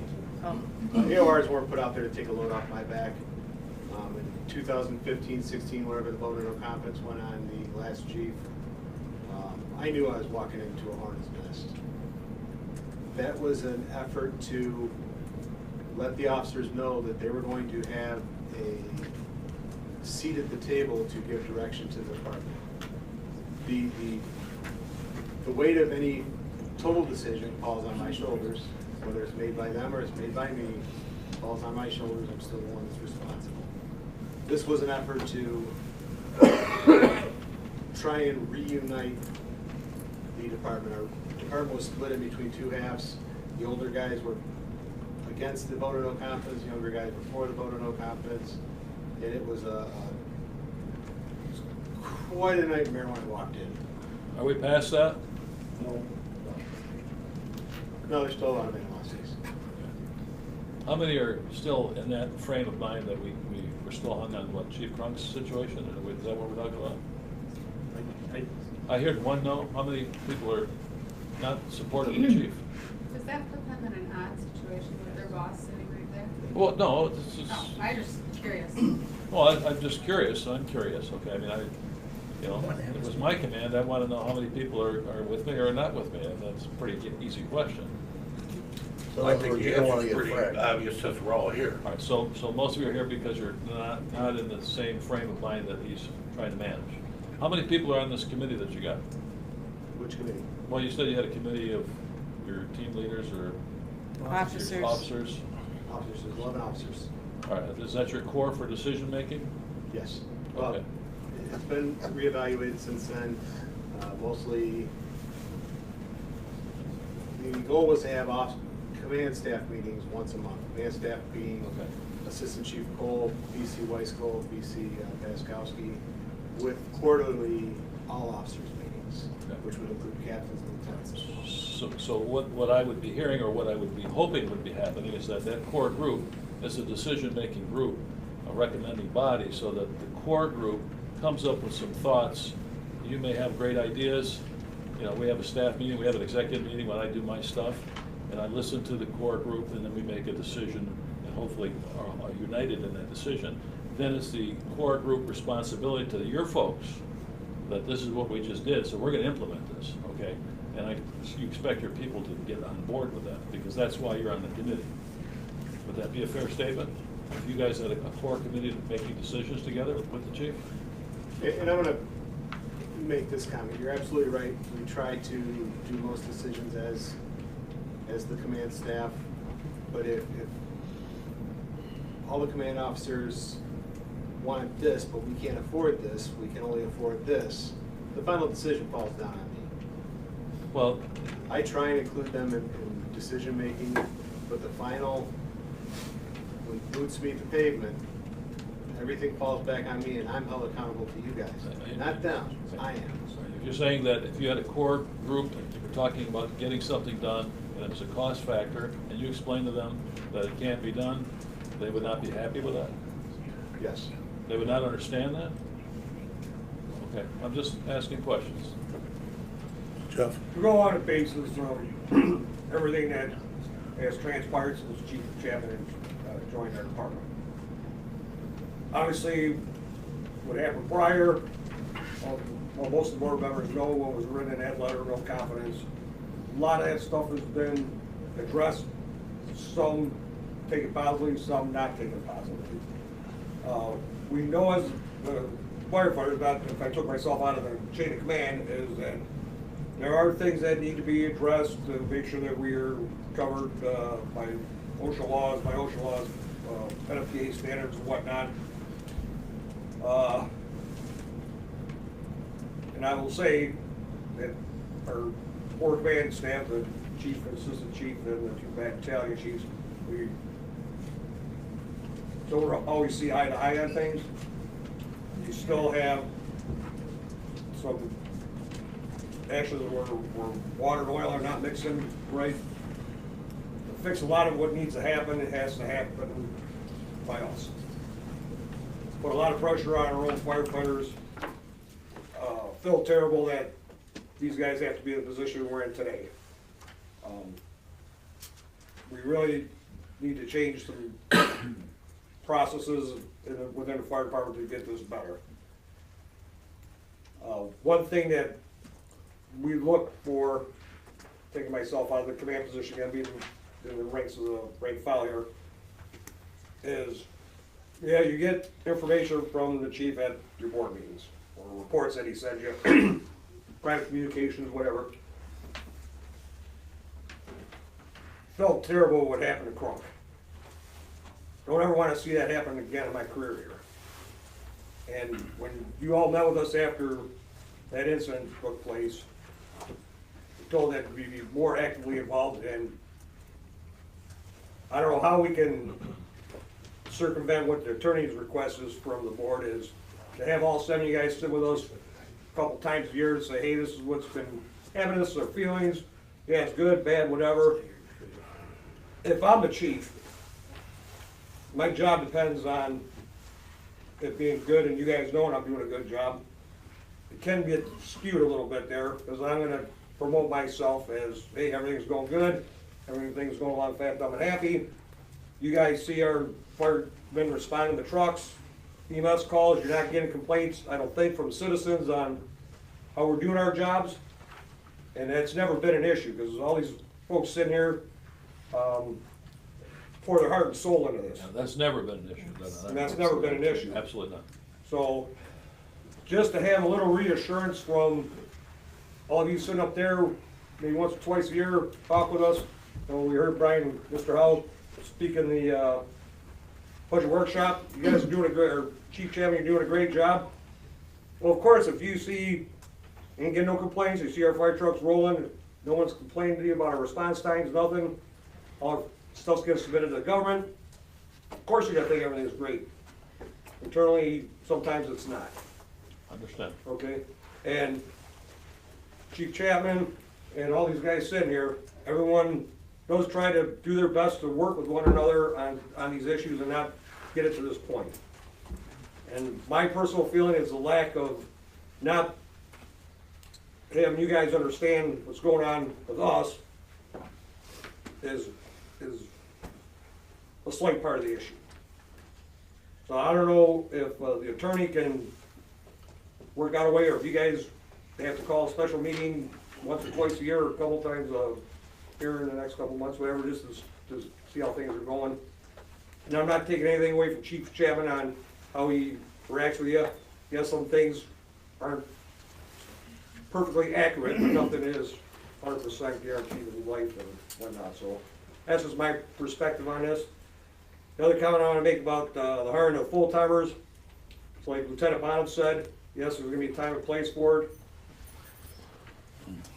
Oh. AORs weren't put out there to take a load off my back. In 2015, 16, whenever the voter no confidence went on the last chief, I knew I was walking into a hornet's nest. That was an effort to let the officers know that they were going to have a seat at the table to give direction to the department. The weight of any total decision falls on my shoulders, whether it's made by them or it's made by me, falls on my shoulders. I'm still the one that's responsible. This was an effort to try and reunite the department. Our department was split in between two halves. The older guys were against the voter no confidence, the younger guys were for the voter no confidence. And it was quite a nightmare when I walked in. Are we past that? No, there's still a lot of animosities. How many are still in that frame of mind that we're still hung on what, Chief Crunk's situation? Is that what we're talking about? I heard one no. How many people are not supportive of the chief? Does that put them in an odd situation with their boss sitting right there? Well, no, this is. No, I'm just curious. Well, I'm just curious. I'm curious. Okay, I mean, you know, it was my command. I want to know how many people are with me or are not with me, and that's a pretty easy question. So I in other think words, the you don't wanna answer's get pretty fragged. obvious since we're all here. All right, so most of you are here because you're not in the same frame of mind that he's trying to manage. How many people are on this committee that you got? Which committee? Well, you said you had a committee of your team leaders or Officers. officers. Officers, there's 11 officers. All right, is that your core for decision making? Yes. Well, Okay. it's been reevaluated since then. Mostly, the goal was to have command staff meetings once a month. Command staff being Okay. Assistant Chief Cole, BC Weiskell, BC Paskowski, with quarterly all officers meetings, Okay. which would include captains and lieutenants as well. So what I would be hearing, or what I would be hoping would be happening, is that core group is a decision-making group, a recommending body, so that the core group comes up with some thoughts. You may have great ideas. You know, we have a staff meeting, we have an executive meeting when I do my stuff, and I listen to the core group, and then we make a decision, and hopefully are united in that decision. Then it's the core group responsibility to your folks that this is what we just did, so we're gonna implement this, okay? And you expect your people to get on board with that, because that's why you're on the committee. Would that be a fair statement? If you guys had a core committee making decisions together with the chief? And I'm gonna make this comment. You're absolutely right. We try to do most decisions as the command staff. But if all the command officers want this, but we can't afford this, we can only afford this, the final decision falls down on me. Well, I try and include them in decision making, but the final, when boots meet the pavement, everything falls back on me, and I'm held accountable to you guys. Not them, I am. if you're saying that if you had a core group, and you were talking about getting something done, and it's a cost factor, and you explain to them that it can't be done, they would not be happy with that? Yes. They would not understand that? Okay, I'm just asking questions. Jeff? To go on the basis of everything that has transpired since Chief Chapman joined our department. Obviously, what happened prior, well, most of the board members know what was written in that letter, no confidence. A lot of that stuff has been addressed, some taken positively, some not taken positively. We know as firefighters, not if I took myself out of the chain of command, is that there are things that need to be addressed to make sure that we're covered by OSHA laws, NFPA standards and whatnot. And I will say that our board command staff, the chief, assistant chief, and the two battalion chiefs, we don't always see eye to eye on things. You still have some actions where water and oil are not mixing right. To fix a lot of what needs to happen, it has to happen by us. Put a lot of pressure on our own firefighters. Feel terrible that these guys have to be in the position we're in today. We really need to change some processes within the fire department to get this better. One thing that we look for, taking myself out of the command position, gonna be in the ranks of the rank file here, is, yeah, you get information from the chief at your board meetings, or reports that he sends you, private communications, whatever. Felt terrible what happened to Crunk. Don't ever want to see that happen again in my career here. And when you all met with us after that incident took place, we told that we'd be more actively involved, and I don't know how we can circumvent what the attorney's request is from the board, is to have all 7 of you guys sit with us a couple times a year and say, hey, this is what's been happening, this is our feelings, yeah, it's good, bad, whatever. If I'm the chief, my job depends on it being good, and you guys knowing I'm doing a good job. It can get skewed a little bit there, because I'm gonna promote myself as, hey, everything's going good, everything's going along fast, I'm happy. You guys see our firemen responding to trucks, EMS calls, you're not getting complaints, I don't think, from citizens on how we're doing our jobs. And that's never been an issue, because all these folks sitting here pour their heart and soul into this. Yeah, that's never been an issue. And that's never been an issue. Absolutely not. So, just to have a little reassurance from all of you sitting up there, maybe once or twice a year, talk with us. And we heard Brian, Mr. Howe, speak in the budget workshop. You guys are doing a great, or Chief Chapman, you're doing a great job. Well, of course, if you see, ain't getting no complaints, you see our fire trucks rolling, no one's complaining to you about our response times, nothing, all our stuff's getting submitted to the government, of course you're gonna think everything's great. Internally, sometimes it's not. Understand. Okay, and Chief Chapman and all these guys sitting here, everyone does try to do their best to work with one another on these issues and not get it to this point. And my personal feeling is the lack of not having you guys understand what's going on with us is a slight part of the issue. So I don't know if the attorney can work out a way, or if you guys have to call a special meeting once or twice a year, or a couple times here in the next couple months, whatever, just to see how things are going. And I'm not taking anything away from Chief Chapman on how he reacts with you. Yes, some things aren't perfectly accurate, but nothing is 100% guaranteed in life and whatnot. So that's just my perspective on this. The other comment I want to make about the hiring of full-timers, it's like Lieutenant Bonham said, yes, there's going to be a time and place for it.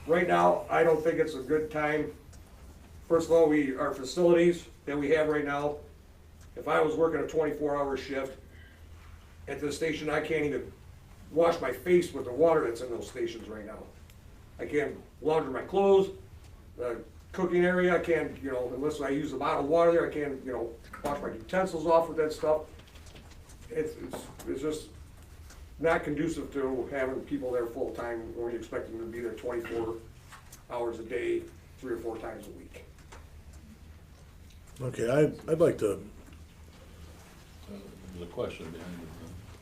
Right now, I don't think it's a good time. First of all, our facilities that we have right now, if I was working a 24-hour shift at the station, I can't even wash my face with the water that's in those stations right now. I can't launder my clothes. The cooking area, I can't, unless I use a bottled water there, I can't, wash my utensils off with that stuff. It's just not conducive to having people there full-time when you expect them to be there 24 hours a day, 3 or 4 times a week. Okay, I'd like to, There's a question behind it.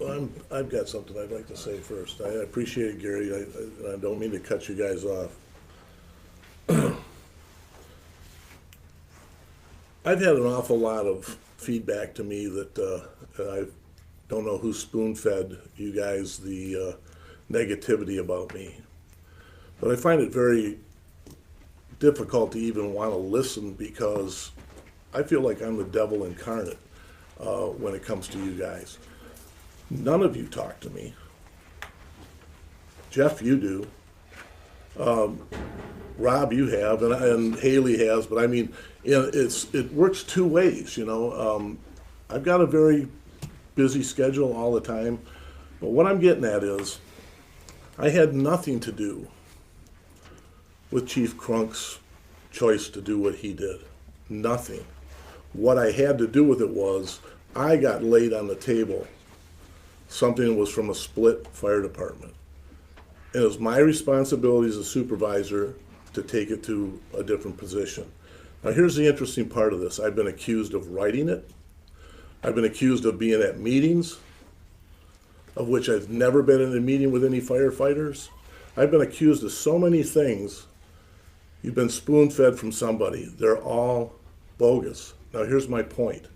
well, I've got something I'd like to say first. I appreciate it, Gary. I don't mean to cut you guys off. I've had an awful lot of feedback to me that I don't know who spoon-fed you guys the negativity about me. But I find it very difficult to even want to listen because I feel like I'm the devil incarnate when it comes to you guys. None of you talk to me. Jeff, you do. Rob, you have, and Haley has, but I mean, it works two ways, I've got a very busy schedule all the time, but what I'm getting at is, I had nothing to do with Chief Crunk's choice to do what he did. Nothing. What I had to do with it was, I got laid on the table something that was from a split fire department. And it was my responsibility as a supervisor to take it to a different position. Now here's the interesting part of this. I've been accused of writing it. I've been accused of being at meetings, of which I've never been in a meeting with any firefighters. I've been accused of so many things. You've been spoon-fed from somebody. They're all bogus. Now here's my point.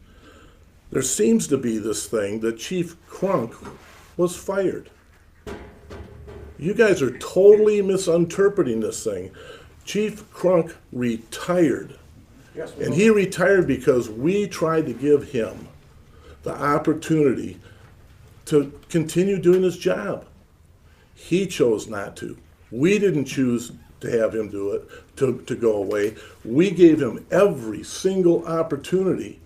There seems to be this thing that Chief Crunk was fired. You guys are totally misinterpreting this thing. Chief Crunk retired. Yes, And he retired because we tried to give him the opportunity to continue doing his job. He chose not to. We didn't choose to have him do it, to go away. We gave him every single opportunity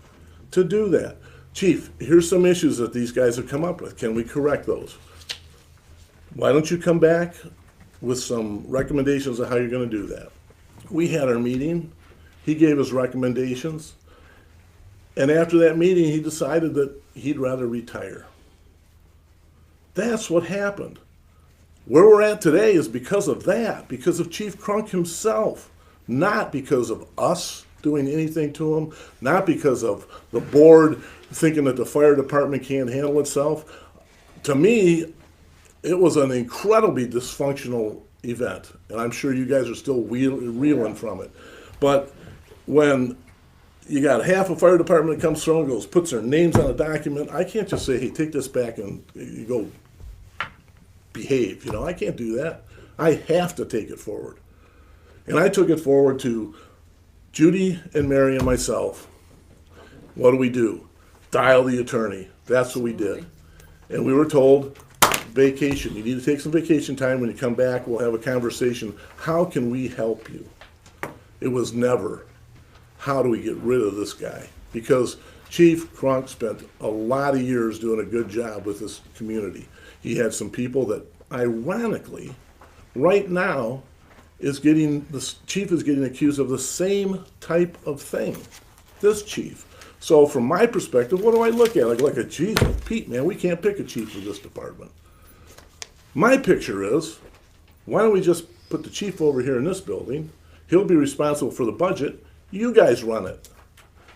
to do that. Chief, here's some issues that these guys have come up with. Can we correct those? Why don't you come back with some recommendations of how you're going to do that? We had our meeting. He gave us recommendations. And after that meeting, he decided that he'd rather retire. That's what happened. Where we're at today is because of that, because of Chief Crunk himself, not because of us doing anything to him, not because of the board thinking that the fire department can't handle itself. To me, it was an incredibly dysfunctional event, and I'm sure you guys are still reeling from it. But when you got half a fire department that comes through and goes, puts their names on a document, I can't just say, hey, take this back and you go behave. I can't do that. I have to take it forward. And I took it forward to Judy and Mary and myself. What do? Dial the attorney. That's what we did. And we were told, vacation. You need to take some vacation time. When you come back, we'll have a conversation. How can we help you? It was never, how do we get rid of this guy? Because Chief Crunk spent a lot of years doing a good job with this community. He had some people that, ironically, right now, the chief is getting accused of the same type of thing. This chief. So from my perspective, what do I look at? I look at, geez, Pete, man, we can't pick a chief for this department. My picture is, why don't we just put the chief over here in this building? He'll be responsible for the budget. You guys run it.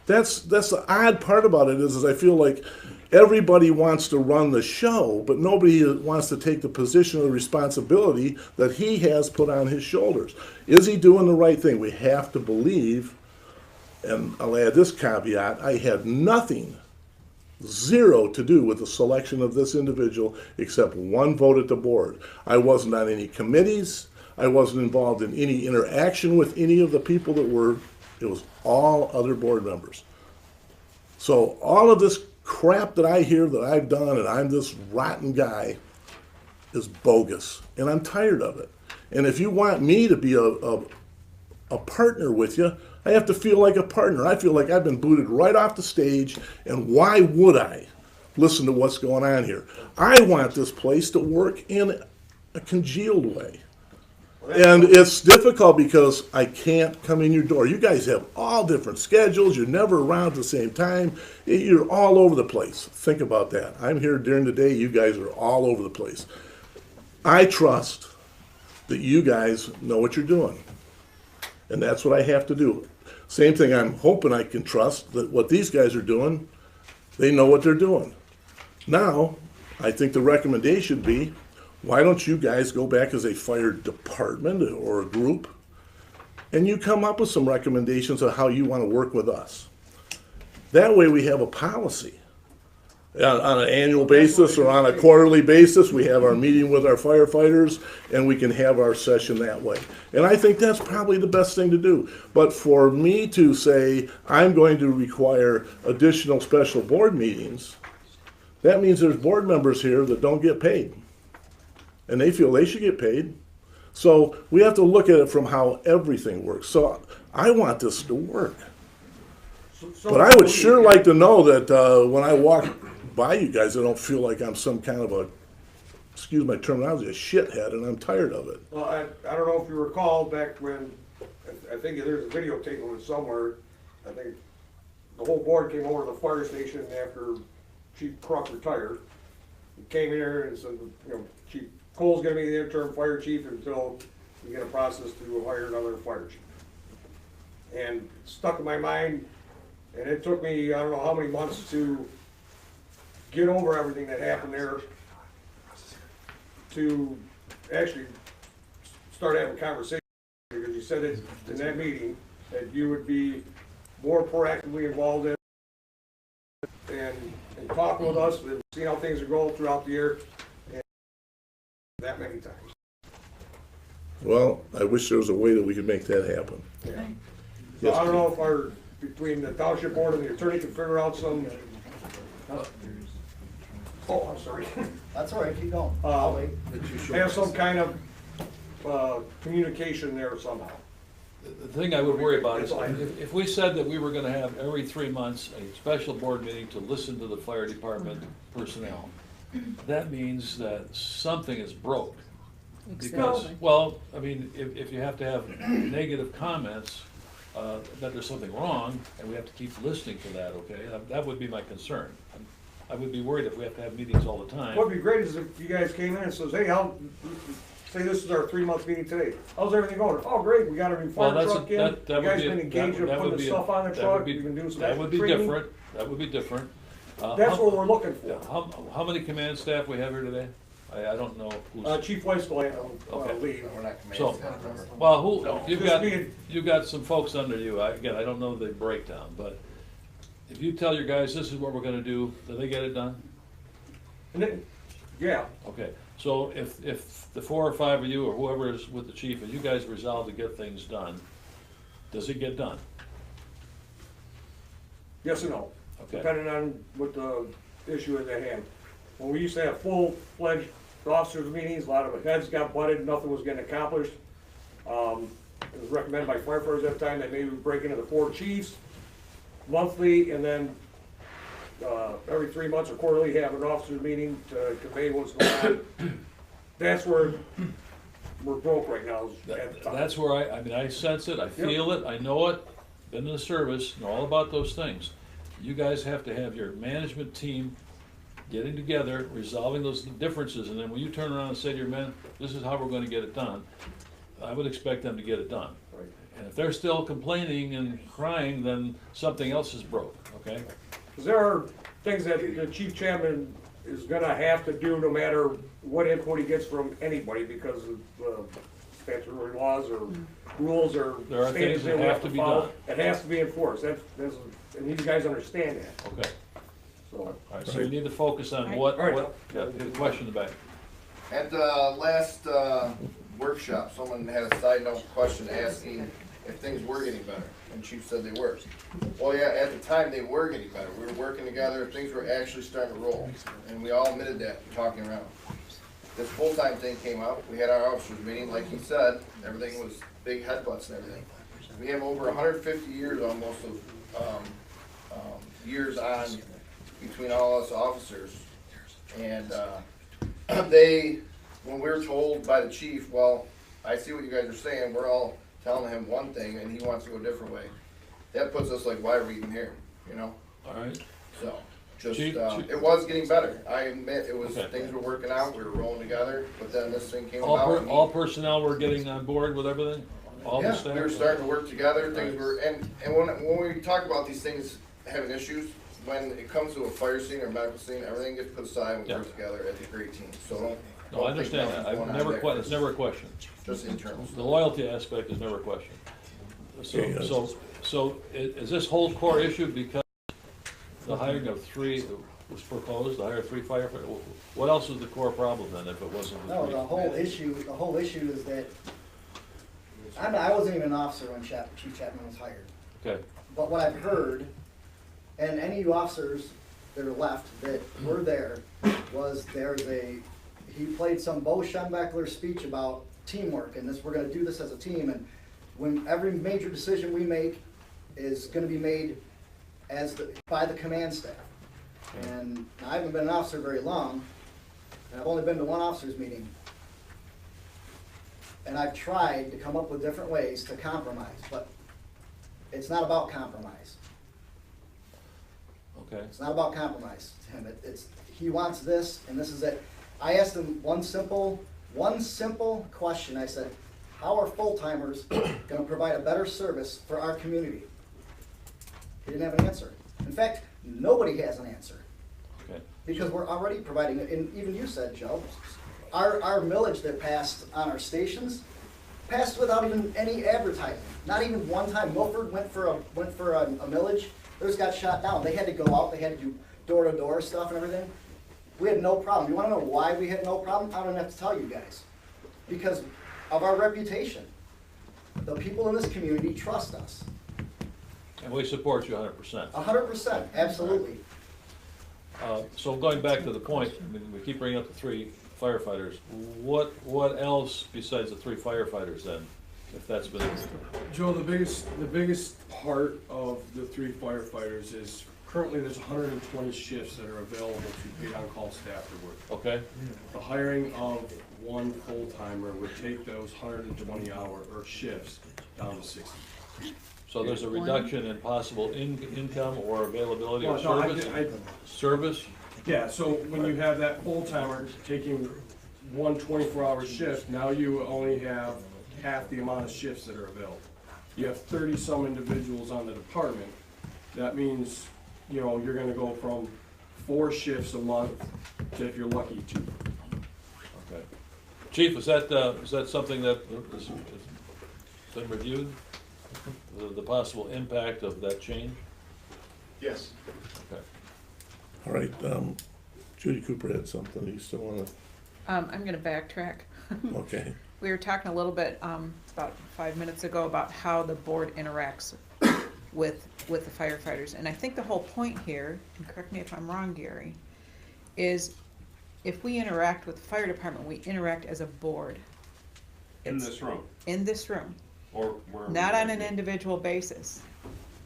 That's the odd part about it is I feel like everybody wants to run the show, but nobody wants to take the position of responsibility that he has put on his shoulders. Is he doing the right thing? We have to believe, and I'll add this caveat, I had nothing, zero to do with the selection of this individual except one vote at the board. I wasn't on any committees. I wasn't involved in any interaction with any of the people that were, it was all other board members. So all of this crap that I hear that I've done and I'm this rotten guy is bogus. And I'm tired of it. And if you want me to be a partner with you, I have to feel like a partner. I feel like I've been booted right off the stage, and why would I listen to what's going on here? I want this place to work in a congealed way. And it's difficult because I can't come in your door. You guys have all different schedules. You're never around at the same time. You're all over the place. Think about that. I'm here during the day. You guys are all over the place. I trust that you guys know what you're doing. And that's what I have to do. Same thing, I'm hoping I can trust that what these guys are doing, they know what they're doing. Now, I think the recommendation would be, why don't you guys go back as a fire department or a group, and you come up with some recommendations of how you want to work with us. That way we have a policy. On an annual basis or on a quarterly basis, we have our meeting with our firefighters, and we can have our session that way. And I think that's probably the best thing to do. But for me to say, I'm going to require additional special board meetings, that means there's board members here that don't get paid. And they feel they should get paid. So we have to look at it from how everything works. So I want this to work. But I would sure like to know that when I walk by you guys, I don't feel like I'm some kind of a, excuse my terminology, a shithead, and I'm tired of it. Well, I don't know if you recall back when, I think there's a videotape of it somewhere. I think the whole board came over to the fire station after Chief Kruk retired. He came here and said, you know, Chief Cole's gonna be the interim fire chief until we get a process to hire another fire chief. And it stuck in my mind, and it took me, I don't know how many months to get over everything that happened there, to actually start having conversations, because you said it in that meeting that you would be more proactively involved in and talking with us and seeing how things are going throughout the year, and that many times. Well, I wish there was a way that we could make that happen. Yeah. So I don't know if between the township board and the attorney can figure out some. Oh, I'm sorry. That's all right, keep going. I'll wait. Have some kind of communication there somehow. The thing I would worry about is if we said that we were gonna have every 3 months a special board meeting to listen to the fire department personnel, that means that something is broke. Because, well, I mean, if you have to have negative comments, that there's something wrong, and we have to keep listening to that, okay? That would be my concern. I would be worried if we have to have meetings all the time. What'd be great is if you guys came in and says, hey, say this is our 3-month meeting today. How's everything going? Oh, great, we got a new fire truck in. You guys been engaged in putting the stuff on the truck, you've been doing some That would be training. different, that would be different. That's what we're looking for. How many command staff we have here today? I don't know who's. Chief Weistel, Okay. lead. So, well, you've got some folks under you, again, I don't know the breakdown, but if you tell your guys, this is what we're gonna do, they get it done? And then, yeah, Okay, so if the 4 or 5 of you, or whoever is with the chief, and you guys resolve to get things done, does it get done? yes and no, Okay. depending on what the issue is at hand. When we used to have full-fledged officers' meetings, a lot of heads got butted, nothing was getting accomplished. It was recommended by firefighters at the time that maybe we break into the 4 chiefs monthly, and then every 3 months or quarterly have an officers' meeting to convey what's going on. That's where we're broke right now. At the time. That's where I mean, I sense it, I feel it, I know it, been in the service, know all about those things. You guys have to have your management team getting together, resolving those differences, and then when you turn around and say to your men, this is how we're gonna get it done, I would expect them to get it done. Right. And if they're still complaining and crying, then something else is broke, okay? Because there are things that the chief chairman is gonna have to do no matter what input he gets from anybody, because of statutory laws or rules or There are things standards that we have to be follow. done. It has to be enforced, and these guys understand that, Okay, so. all right, so you need to focus on what, Right. yeah, the question in the back. At the last workshop, someone had a side note question asking if things were getting better, and Chief said they were. Well, yeah, at the time they were getting better. We were working together, things were actually starting to roll, and we all admitted that, talking around. This full-time thing came out, we had our officers meeting, like he said, everything was big headbutts and everything. We have over 150 years almost of years on between all us officers, and when we were told by the chief, well, I see what you guys are saying, we're all telling him one thing and he wants to go a different way. That puts us like, why are we even here, you know? All right, So, just, Chief- it was getting better, I admit, it was, Okay. things were working out, we were rolling together, but then this thing came all, about. and all personnel were getting on board with everything? All the Yeah, staff? we were starting to work together, things Right. were, and when we talk about these things having issues, when it comes to a fire scene or medical scene, everything gets put aside and we Yeah. work together as a great team, so don't. No, I understand that, I've never it's never a question. Just internal. The loyalty aspect is never a question. Okay, So is this whole core issue because the hiring of 3 was proposed, to hire 3 firefighters? What else was the core problem then, if it wasn't the No, 3? the whole issue is that, I wasn't even an officer when Chief Chapman was hired. Okay, But what I've heard, and any of you officers that are left that were there, was he played some Bo Schembechler speech about teamwork, and we're gonna do this as a team, and when every major decision we make is gonna be made by the command staff. And I haven't been an officer very long, and I've only been to one officers meeting. And I've tried to come up with different ways to compromise, but it's not about compromise. okay. It's not about compromise, Tim. He wants this, and this is it. I asked him one simple question. I said, how are full-timers gonna provide a better service for our community? He didn't have an answer. In fact, nobody has an answer. Okay. Because we're already providing it, and even you said, Joe, our millage that passed on our stations passed without even any advertising. Not even one time. Milford went for a millage. Theirs got shot down. They had to go out. They had to do door-to-door stuff and everything. We had no problem. You want to know why we had no problem? I don't have to tell you guys. Because of our reputation. The people in this community trust us. And we support you 100%. 100%, absolutely. So going back to the point, I mean, we keep bringing up the 3 firefighters. What else besides the 3 firefighters then, if that's been? Joe, the biggest part of the 3 firefighters is currently there's 120 shifts that are available to paid on-call staff to work. Okay, The hiring of one full-timer would take those 120 hour or shifts down to 60. so there's a reduction in possible income or availability of Well, no, service? Service? Yeah, so when you have that full-timer taking one 24-hour shift, now you only have half the amount of shifts that are available. You have 30-some individuals on the department. That means, you know, you're gonna go from 4 shifts a month to, if you're lucky, 2. Okay. Chief, is that something that has been reviewed? The possible impact of that change? Yes. Okay. All right, Judy Cooper had something, you still wanna, I'm gonna backtrack. okay. We were talking a little bit, about 5 minutes ago about how the board interacts with the firefighters. And I think the whole point here, and correct me if I'm wrong, Gary, is if we interact with the fire department, we interact as a board. In this room, In this room, or where. not on an individual basis.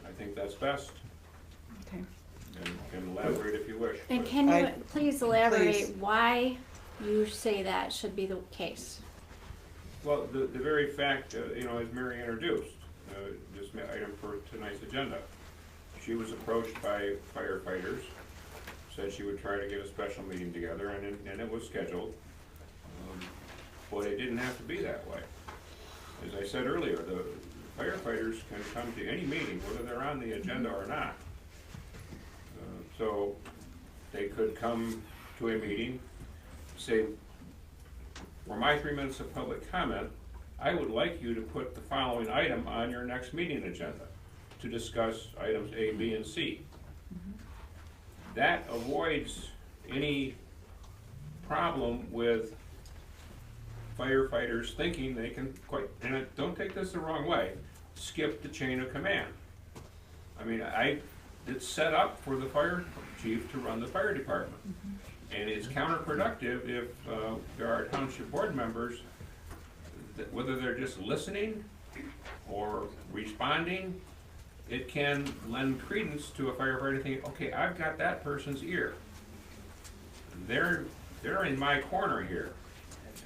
I think that's best, Okay. and can elaborate if you wish. And can you I- please elaborate Please. why you say that should be the case? Well, the very fact, you know, as Mary introduced, this item for tonight's agenda, she was approached by firefighters, said she would try to get a special meeting together, and it was scheduled. But it didn't have to be that way. As I said earlier, the firefighters can come to any meeting, whether they're on the agenda or not. So they could come to a meeting, say, for my 3 minutes of public comment, I would like you to put the following item on your next meeting agenda to discuss items A, B, and C. That avoids any problem with firefighters thinking they can and don't take this the wrong way, skip the chain of command. I mean, it's set up for the fire chief to run the fire department. And it's counterproductive if there are township board members, whether they're just listening or responding, it can lend credence to a firefighter thinking, okay, I've got that person's ear. They're in my corner here.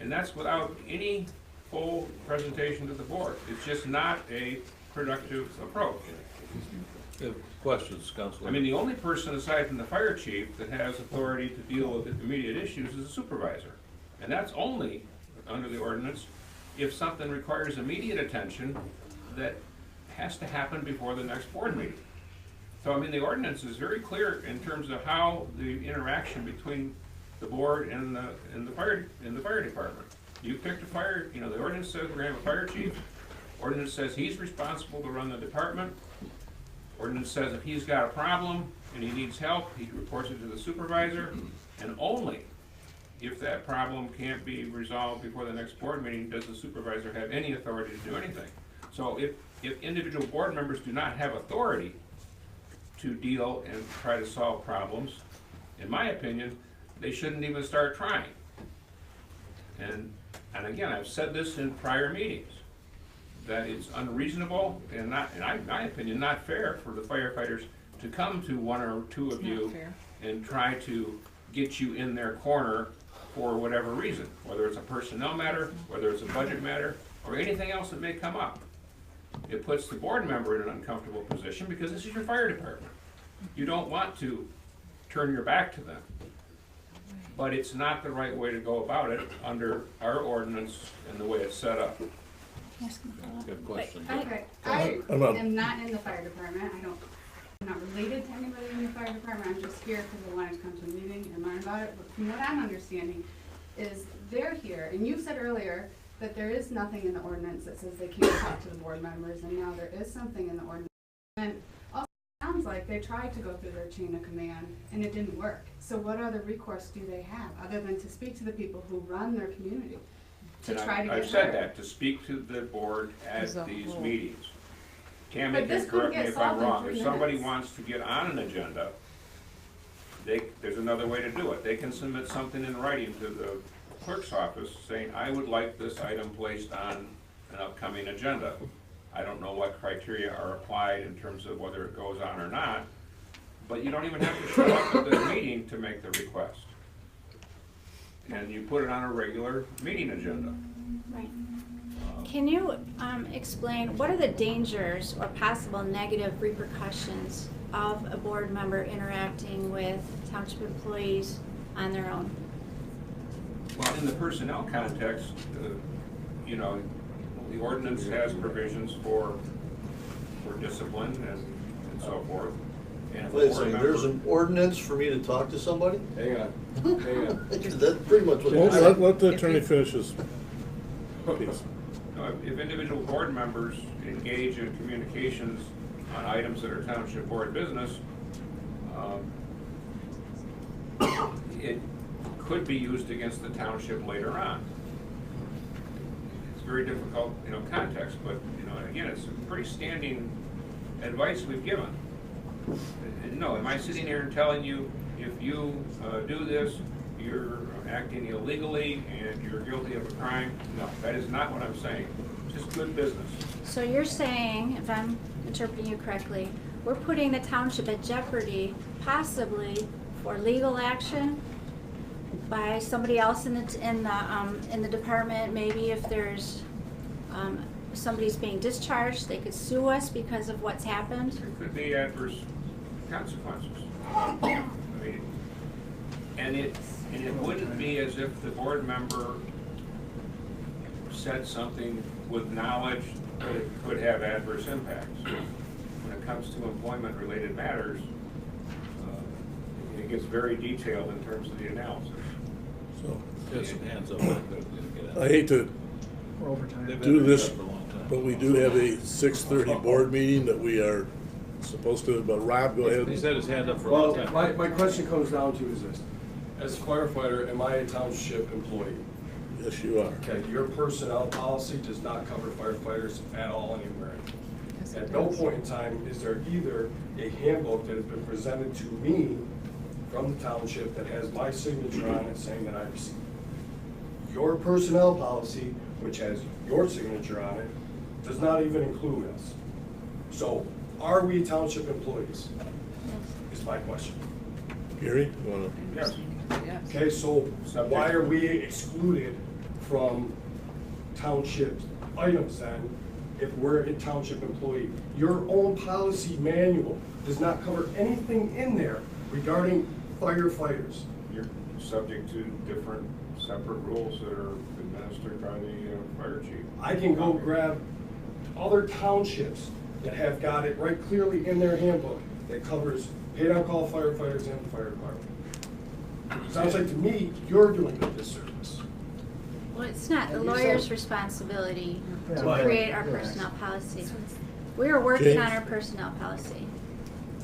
And that's without any full presentation to the board. It's just not a productive approach. Questions, Councilor? I mean, the only person aside from the fire chief that has authority to deal with immediate issues is the supervisor. And that's only, under the ordinance, if something requires immediate attention that has to happen before the next board meeting. So, I mean, the ordinance is very clear in terms of how the interaction between the board and the fire department. You picked a fire, you know, the ordinance says we're gonna have a fire chief. Ordinance says he's responsible to run the department. Ordinance says if he's got a problem and he needs help, he reports it to the supervisor, and only if that problem can't be resolved before the next board meeting does the supervisor have any authority to do anything. So if individual board members do not have authority to deal and try to solve problems, in my opinion, they shouldn't even start trying. And again, I've said this in prior meetings, that it's unreasonable and not, in my opinion, not fair for the firefighters to come to one or two of you and try to get you in their corner for whatever reason, whether it's a personnel matter, whether it's a budget matter, or anything else that may come up. It puts the board member in an uncomfortable position because this is your fire department. You don't want to turn your back to them. But it's not the right way to go about it under our ordinance and the way it's set up. Good question. I am not in the fire department. I'm not related to anybody in the fire department. I'm just here because I wanted to come to a meeting and learn about it. But from what I'm understanding is they're here, and you said earlier that there is nothing in the ordinance that says they can't talk to the board members, and now there is something in the ordinance. And also it sounds like they tried to go through their chain of command and it didn't work. So what other recourse do they have other than to speak to the people who run their community? To try to get I've said heard? that, to speak to the board at As a these whole. meetings. Tammy But this can could correct me get if I'm solved in wrong. 3 If somebody minutes. wants to get on an agenda, there's another way to do it. They can submit something in writing to the clerk's office saying, I would like this item placed on an upcoming agenda. I don't know what criteria are applied in terms of whether it goes on or not, but you don't even have to show up at this meeting to make the request. And you put it on a regular meeting agenda. Right. Can you explain, what are the dangers or possible negative repercussions of a board member interacting with township employees on their own? Well, in the personnel context, you know, the ordinance has provisions for discipline and so forth. And if a Wait a board second, member- there's an ordinance for me to talk to somebody? Hang on, hang on. That's pretty much what Well, it is. let the attorney finish his piece. No, if individual board members engage in communications on items that are township board business, it could be used against the township later on. It's very difficult, you know, context, but, you know, again, it's pretty standing advice we've given. And no, am I sitting here and telling you, if you do this, you're acting illegally and you're guilty of a crime? No, that is not what I'm saying. Just good business. So you're saying, if I'm interpreting you correctly, we're putting the township at jeopardy possibly for legal action by somebody else in the department. Maybe if there's somebody's being discharged, they could sue us because of what's happened. There could be adverse consequences. I mean, and it wouldn't be as if the board member said something with knowledge that it could have adverse impacts. When it comes to employment-related matters, it gets very detailed in terms of the analysis. So, Get some hands up. I hate to They've do been this, around for a long time. but we do have a 6:30 board meeting that we are supposed to, but Rob, go ahead. He's had his hand up for a long Well, time. my question comes down to is this: as a firefighter, am I a township employee? Yes, you are. Okay, your personnel policy does not cover firefighters at all anywhere. Yes, it At no does. point in time is there either a handbook that has been presented to me from the township that has my signature on it saying that I received. Your personnel policy, which has your signature on it, does not even include us. So, are we township employees? Is my question. Gary, you wanna? Yes. Yes. Okay, so why are we excluded from township items then if we're a township employee. Your own policy manual does not cover anything in there regarding firefighters. You're subject to different separate rules that are administered by the fire chief. I can go grab other townships that have got it right clearly in their handbook that covers paid-on-call firefighters and the fire department. Sounds like to me, you're doing a disservice. Well, it's not the And you lawyer's said- responsibility Yeah. to Right. create our personnel policy. We are working on James? our personnel policy.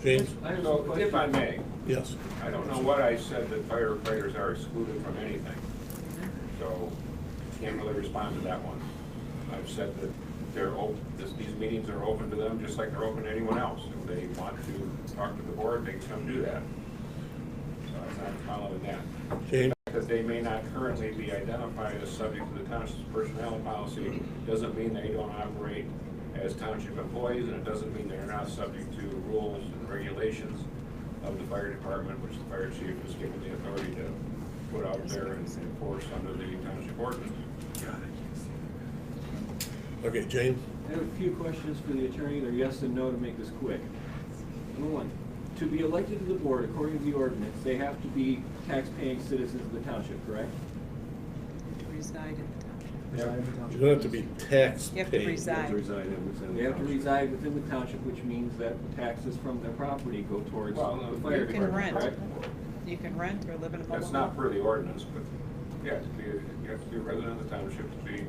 James? I don't know, if I may, Yes. I don't know what I said that firefighters are excluded from anything. So, can't really respond to that one. I've said that they're these meetings are open to them just like they're open to anyone else. If they want to talk to the board, they can come do that. So I'm not following that. James? Because they may not currently be identified as subject to the township's personnel policy, doesn't mean they don't operate as township employees, and it doesn't mean they're not subject to rules and regulations of the fire department, which the fire chief is given the authority to put out there and enforce under the township ordinance. Okay, James? I have a few questions for the attorney. They're yes and no to make this quick. Number one, to be elected to the board, according to the ordinance, they have to be tax-paying citizens of the township, correct? Reside in the township. You don't have to be tax You have to paid. reside. They have to reside within the township, which means that the taxes from their property go towards Well, the fire You can department, rent. correct? You can rent or live in a mobile home. That's not per the ordinance, but yeah, you have to be a resident of the township to be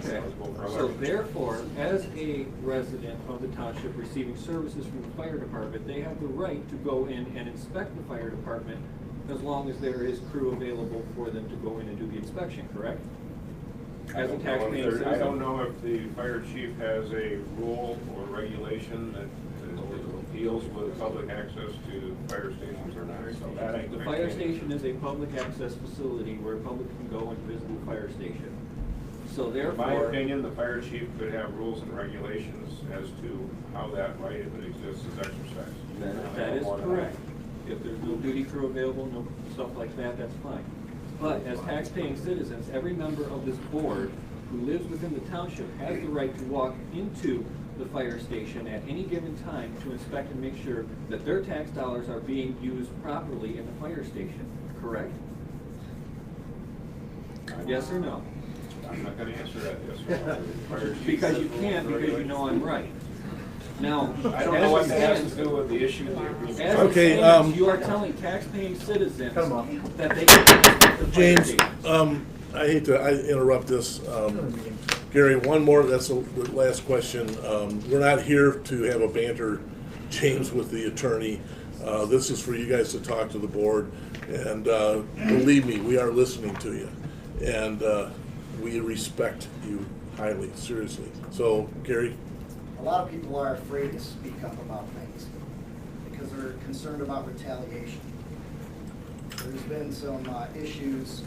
Okay. eligible for So election. therefore, as a resident of the township receiving services from the fire department, they have the right to go in and inspect the fire department as long as there is crew available for them to go in and do the inspection, correct? I As a don't know if taxpaying there- I citizen? don't know if the fire chief has a rule or regulation that deals with public access to fire stations or not, so that I. The fire station is a public access facility where public can go and visit the fire station. So In therefore. my opinion, the fire chief could have rules and regulations as to how that right, if it exists, is exercised. That is correct. If there's no duty crew available, no stuff like that, that's fine. But as tax-paying citizens, every member of this board who lives within the township has the right to walk into the fire station at any given time to inspect and make sure that their tax dollars are being used properly in the fire station, correct? Yes or no? I'm not gonna answer that, yes or no. Fire chief Because has you rules can't, and because you know I'm right. Now. I don't know what that has to do with the issue of the agreement. As Okay, it stands, you are telling tax-paying citizens that they can inspect the fire James, station. I hate to interrupt this. Gary, one more, that's the last question. We're not here to have a banter, James, with the attorney. This is for you guys to talk to the board, and believe me, we are listening to you. And we respect you highly, seriously. So, Gary? A lot of people are afraid to speak up about things because they're concerned about retaliation. There's been some issues,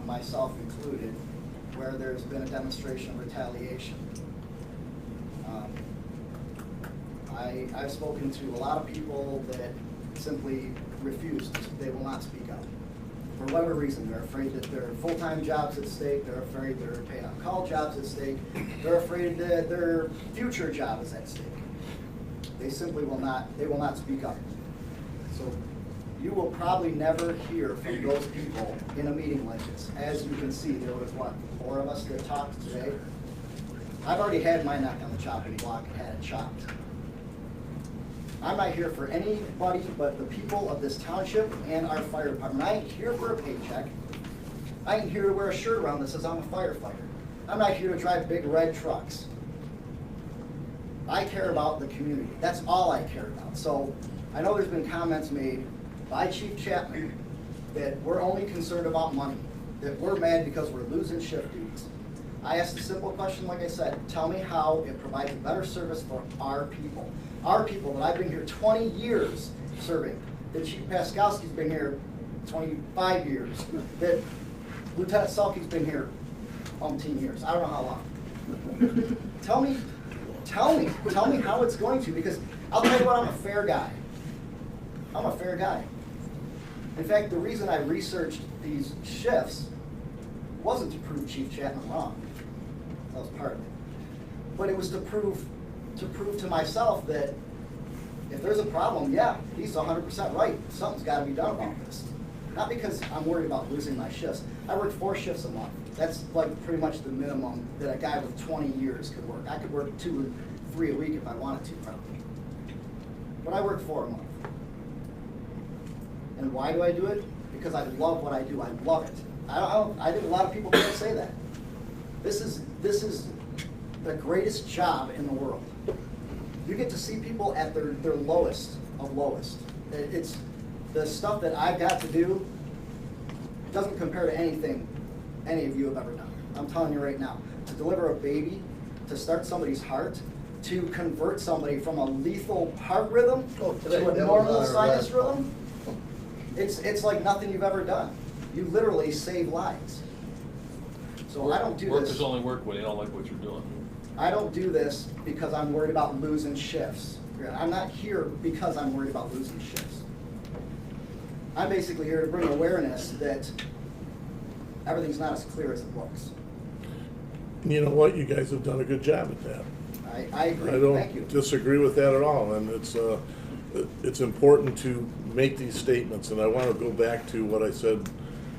myself included, where there's been a demonstration of retaliation. I've spoken to a lot of people that simply refuse, they will not speak up. For whatever reason, they're afraid that their full-time job's at stake, they're afraid their paid-on-call job's at stake, they're afraid that their future job is at stake. They simply will not speak up. So you will probably never hear from those people in a meeting like this. As you can see, there was, what, 4 of us that talked today? I've already had my neck on the chopping block and had it chopped. I'm not here for anybody but the people of this township and our fire department. I ain't here for a paycheck. I ain't here to wear a shirt around that says I'm a firefighter. I'm not here to drive big red trucks. I care about the community. That's all I care about. So I know there's been comments made by Chief Chapman that we're only concerned about money, that we're mad because we're losing shift duties. I asked a simple question, like I said, tell me how it provides a better service for our people. Our people that I've been here 20 years serving, that Chief Paskowski's been here 25 years, that Lieutenant Selke's been here umpteen years. I don't know how long. Tell me how it's going to, because I'll tell you what, I'm a fair guy. I'm a fair guy. In fact, the reason I researched these shifts wasn't to prove Chief Chapman wrong. That was part of it. But it was to prove to myself that if there's a problem, yeah, he's 100% right. Something's got to be done about this. Not because I'm worried about losing my shifts. I work 4 shifts a month. That's like pretty much the minimum that a guy with 20 years could work. I could work 2 or 3 a week if I wanted to, probably. But I work 4 a month. And why do I do it? Because I love what I do. I love it. I think a lot of people can't say that. This is the greatest job in the world. You get to see people at their lowest of lowest. It's the stuff that I've got to do doesn't compare to anything any of you have ever done. I'm telling you right now. To deliver a baby, to start somebody's heart, to convert somebody from a lethal heart rhythm to a normal sinus rhythm, it's like nothing you've ever done. You literally save lives. So I don't do Work this. is only work when you don't like what you're doing. I don't do this because I'm worried about losing shifts. I'm not here because I'm worried about losing shifts. I'm basically here to bring awareness that everything's not as clear as it looks. You know what? You guys have done a good job at that. I agree. I Thank you. don't disagree with that at all, and it's important to make these statements, and I want to go back to what I said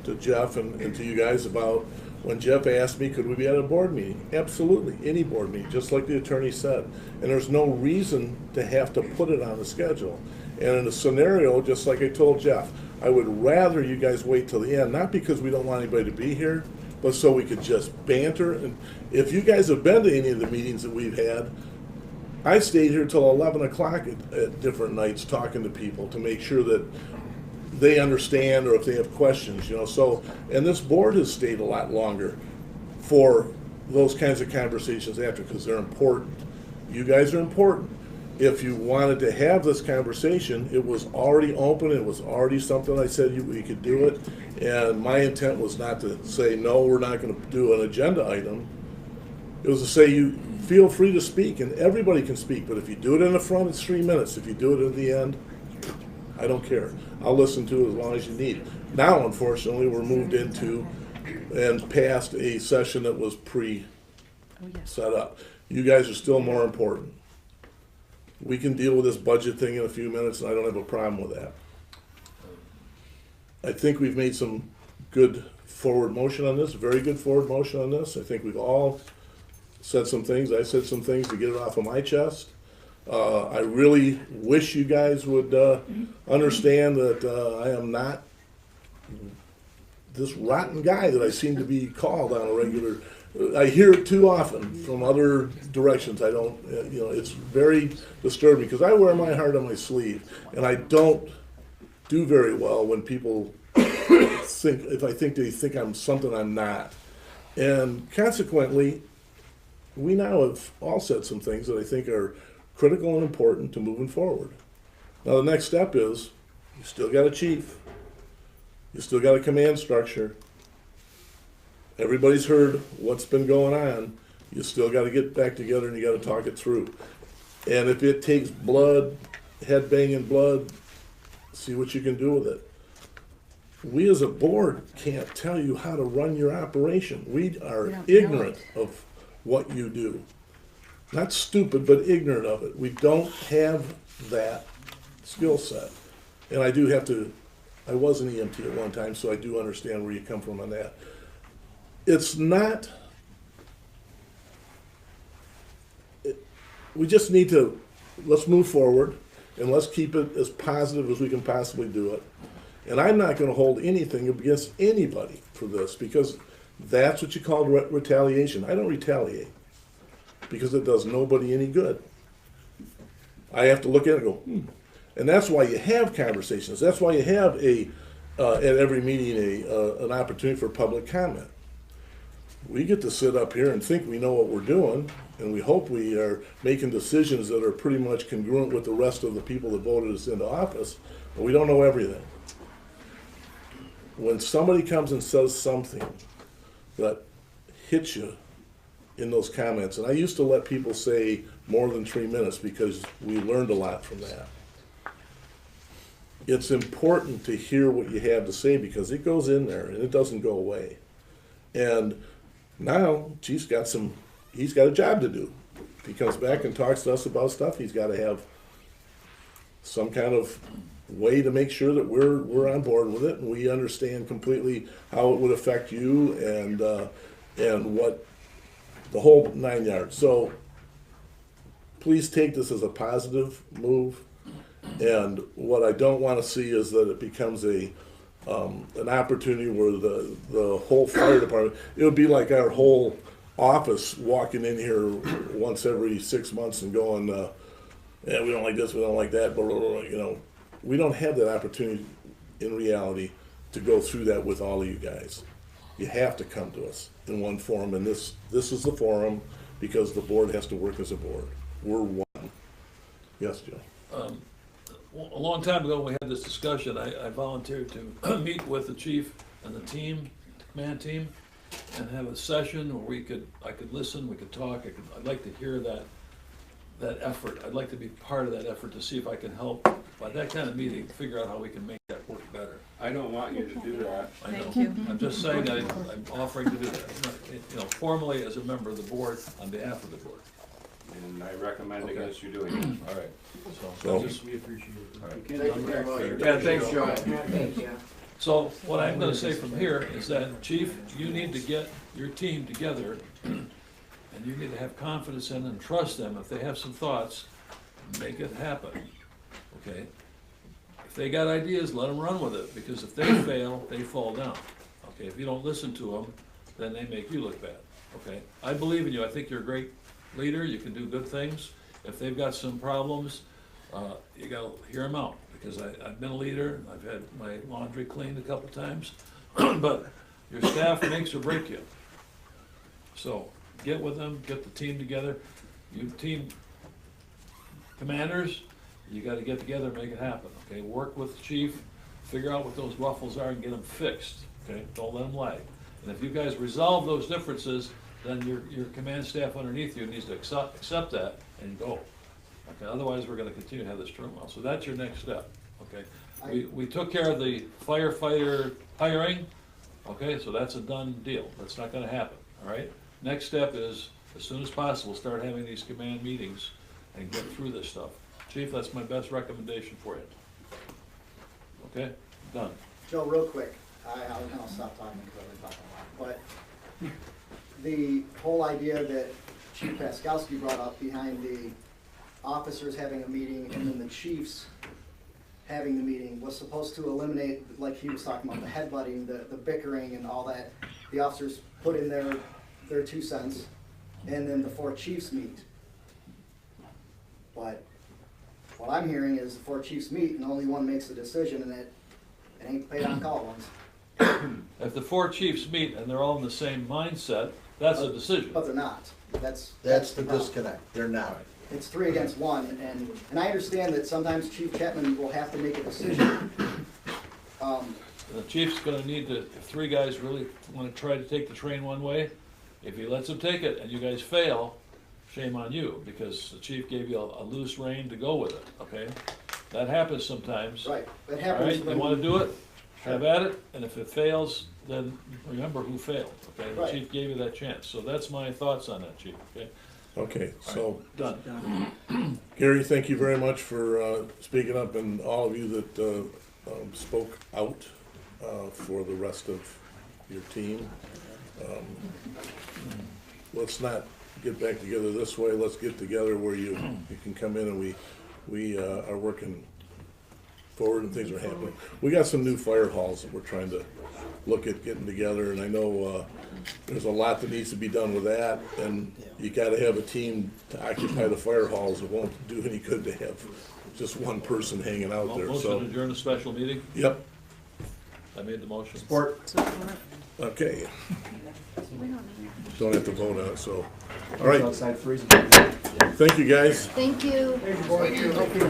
to Jeff and to you guys about when Jeff asked me, could we be at a board meeting? Absolutely, any board meeting, just like the attorney said. And there's no reason to have to put it on the schedule. And in a scenario, just like I told Jeff, I would rather you guys wait till the end, not because we don't want anybody to be here, but so we could just banter. And if you guys have been to any of the meetings that we've had, I stayed here till 11 o'clock at different nights talking to people to make sure that they understand or if they have questions, you know. So, and this board has stayed a lot longer for those kinds of conversations after, because they're important. You guys are important. If you wanted to have this conversation, it was already open, it was already something I said we could do it, and my intent was not to say, no, we're not gonna do an agenda item. It was to say, you feel free to speak, and everybody can speak, but if you do it in the front, it's 3 minutes. If you do it at the end, I don't care. I'll listen to it as long as you need. Now, unfortunately, we're moved into and past a session that was set up. You guys are still more important. We can deal with this budget thing in a few minutes, and I don't have a problem with that. I think we've made some good forward motion on this, very good forward motion on this. I think we've all said some things. I said some things to get it off of my chest. I really wish you guys would understand that I am not this rotten guy that I seem to be called on a regular. I hear it too often from other directions. I don't, you know, it's very disturbing because I wear my heart on my sleeve, and I don't do very well when people think, they think I'm something I'm not. And consequently, we now have all said some things that I think are critical and important to moving forward. Now the next step is, you still got a chief, you still got a command structure, everybody's heard what's been going on, you still got to get back together and you got to talk it through. And if it takes blood, head banging blood, see what you can do with it. We as a board can't tell you how to run your operation. We are ignorant of what you do. Not stupid, but ignorant of it. We don't have that skill set. And I do have to, I was an EMT at one time, so I do understand where you come from on that. It's not, we just need to, let's move forward and let's keep it as positive as we can possibly do it. And I'm not going to hold anything against anybody for this, because that's what you call retaliation. I don't retaliate because it does nobody any good. I have to look at it and go, And that's why you have conversations. That's why you have at every meeting an opportunity for public comment. We get to sit up here and think we know what we're doing, and we hope we are making decisions that are pretty much congruent with the rest of the people that voted us into office, but we don't know everything. When somebody comes and says something that hits you in those comments, and I used to let people say more than 3 minutes because we learned a lot from that. It's important to hear what you have to say because it goes in there and it doesn't go away. And now he's got a job to do. If he comes back and talks to us about stuff, he's gotta have some kind of way to make sure that we're on board with it and we understand completely how it would affect you and what the whole 9 yards. So please take this as a positive move. And what I don't want to see is that it becomes an opportunity where the whole fire department, it would be like our whole office walking in here once every 6 months and going, yeah, we don't like this, we don't like that, blah, blah, blah, you know. We don't have that opportunity in reality to go through that with all of you guys. You have to come to us in one forum, and this is the forum because the board has to work as a board. We're one. Yes, Joe. A long time ago, when we had this discussion, I volunteered to meet with the chief and the team, command team, and have a session where I could listen, we could talk. I'd like to hear that effort. I'd like to be part of that effort to see if I can help by that kind of meeting, figure out how we can make that work better. I don't want you to do that. I know. Thank you. I'm just saying I'm offering to do that, you know, formally as a member of the board on behalf of the board. And I recommend Okay. against you doing it. All right. So- We appreciate it. All right. We can't Thank you very unwrap much. it. Yeah, thanks, Joe. Thank you. So what I'm gonna say from here is that, Chief, you need to get your team together and you need to have confidence in and trust them. If they have some thoughts, make it happen, okay? If they got ideas, let them run with it, because if they fail, they fall down, okay? If you don't listen to them, then they make you look bad, okay? I believe in you. I think you're a great leader. You can do good things. If they've got some problems, you gotta hear them out, because I've been a leader. I've had my laundry cleaned a couple times, but your staff makes or break you. So get with them, get the team together. You team commanders, you gotta get together and make it happen, okay? Work with the chief, figure out what those ruffles are and get them fixed, okay? Don't let them lag. And if you guys resolve those differences, then your command staff underneath you needs to accept that and go. Okay, otherwise we're gonna continue to have this turmoil. So that's your next step, okay? We took care of the firefighter hiring, okay? So that's a done deal. That's not gonna happen, all right? Next step is, as soon as possible, start having these command meetings and get through this stuff. Chief, that's my best recommendation for you. Okay, done. Joe, real quick, I'll stop talking because I've been talking a lot, but the whole idea that Chief Paskowski brought up behind the officers having a meeting and then the chiefs having the meeting was supposed to eliminate, like he was talking about, the headbutting, the bickering and all that. The officers put in their 2 cents, and then the 4 chiefs meet. But what I'm hearing is the 4 chiefs meet and only one makes a decision, and it ain't paid on call ones. If the 4 chiefs meet and they're all in the same mindset, that's a decision. But they're not. That's That's the problem. disconnect. They're not. It's 3 against 1, and I understand that sometimes Chief Chapman will have to make a decision. The chief's gonna need to, if 3 guys really wanna try to take the train one way, if he lets them take it and you guys fail, shame on you, because the chief gave you a loose rein to go with it, okay? That happens sometimes. Right, that All happens. right, you wanna do it, have at it, and if it fails, then remember who failed, okay? The Right. chief gave you that chance, so that's my thoughts on that, chief, okay? Okay, so Done. Gary, thank you very much for speaking up, and all of you that spoke out for the rest of your team. Let's not get back together this way. Let's get together where you can come in and we are working forward and things are happening. We got some new fire halls that we're trying to look at getting together, and I know there's a lot that needs to be done with that, and you gotta have a team to occupy the fire halls. It won't do any good to have just one person hanging out there, Motion so. to adjourn a special meeting, Yep, I made the motion. okay. Don't have to vote on it, so, all right. Outside freezing. Thank you, guys. Thank you. Thank you.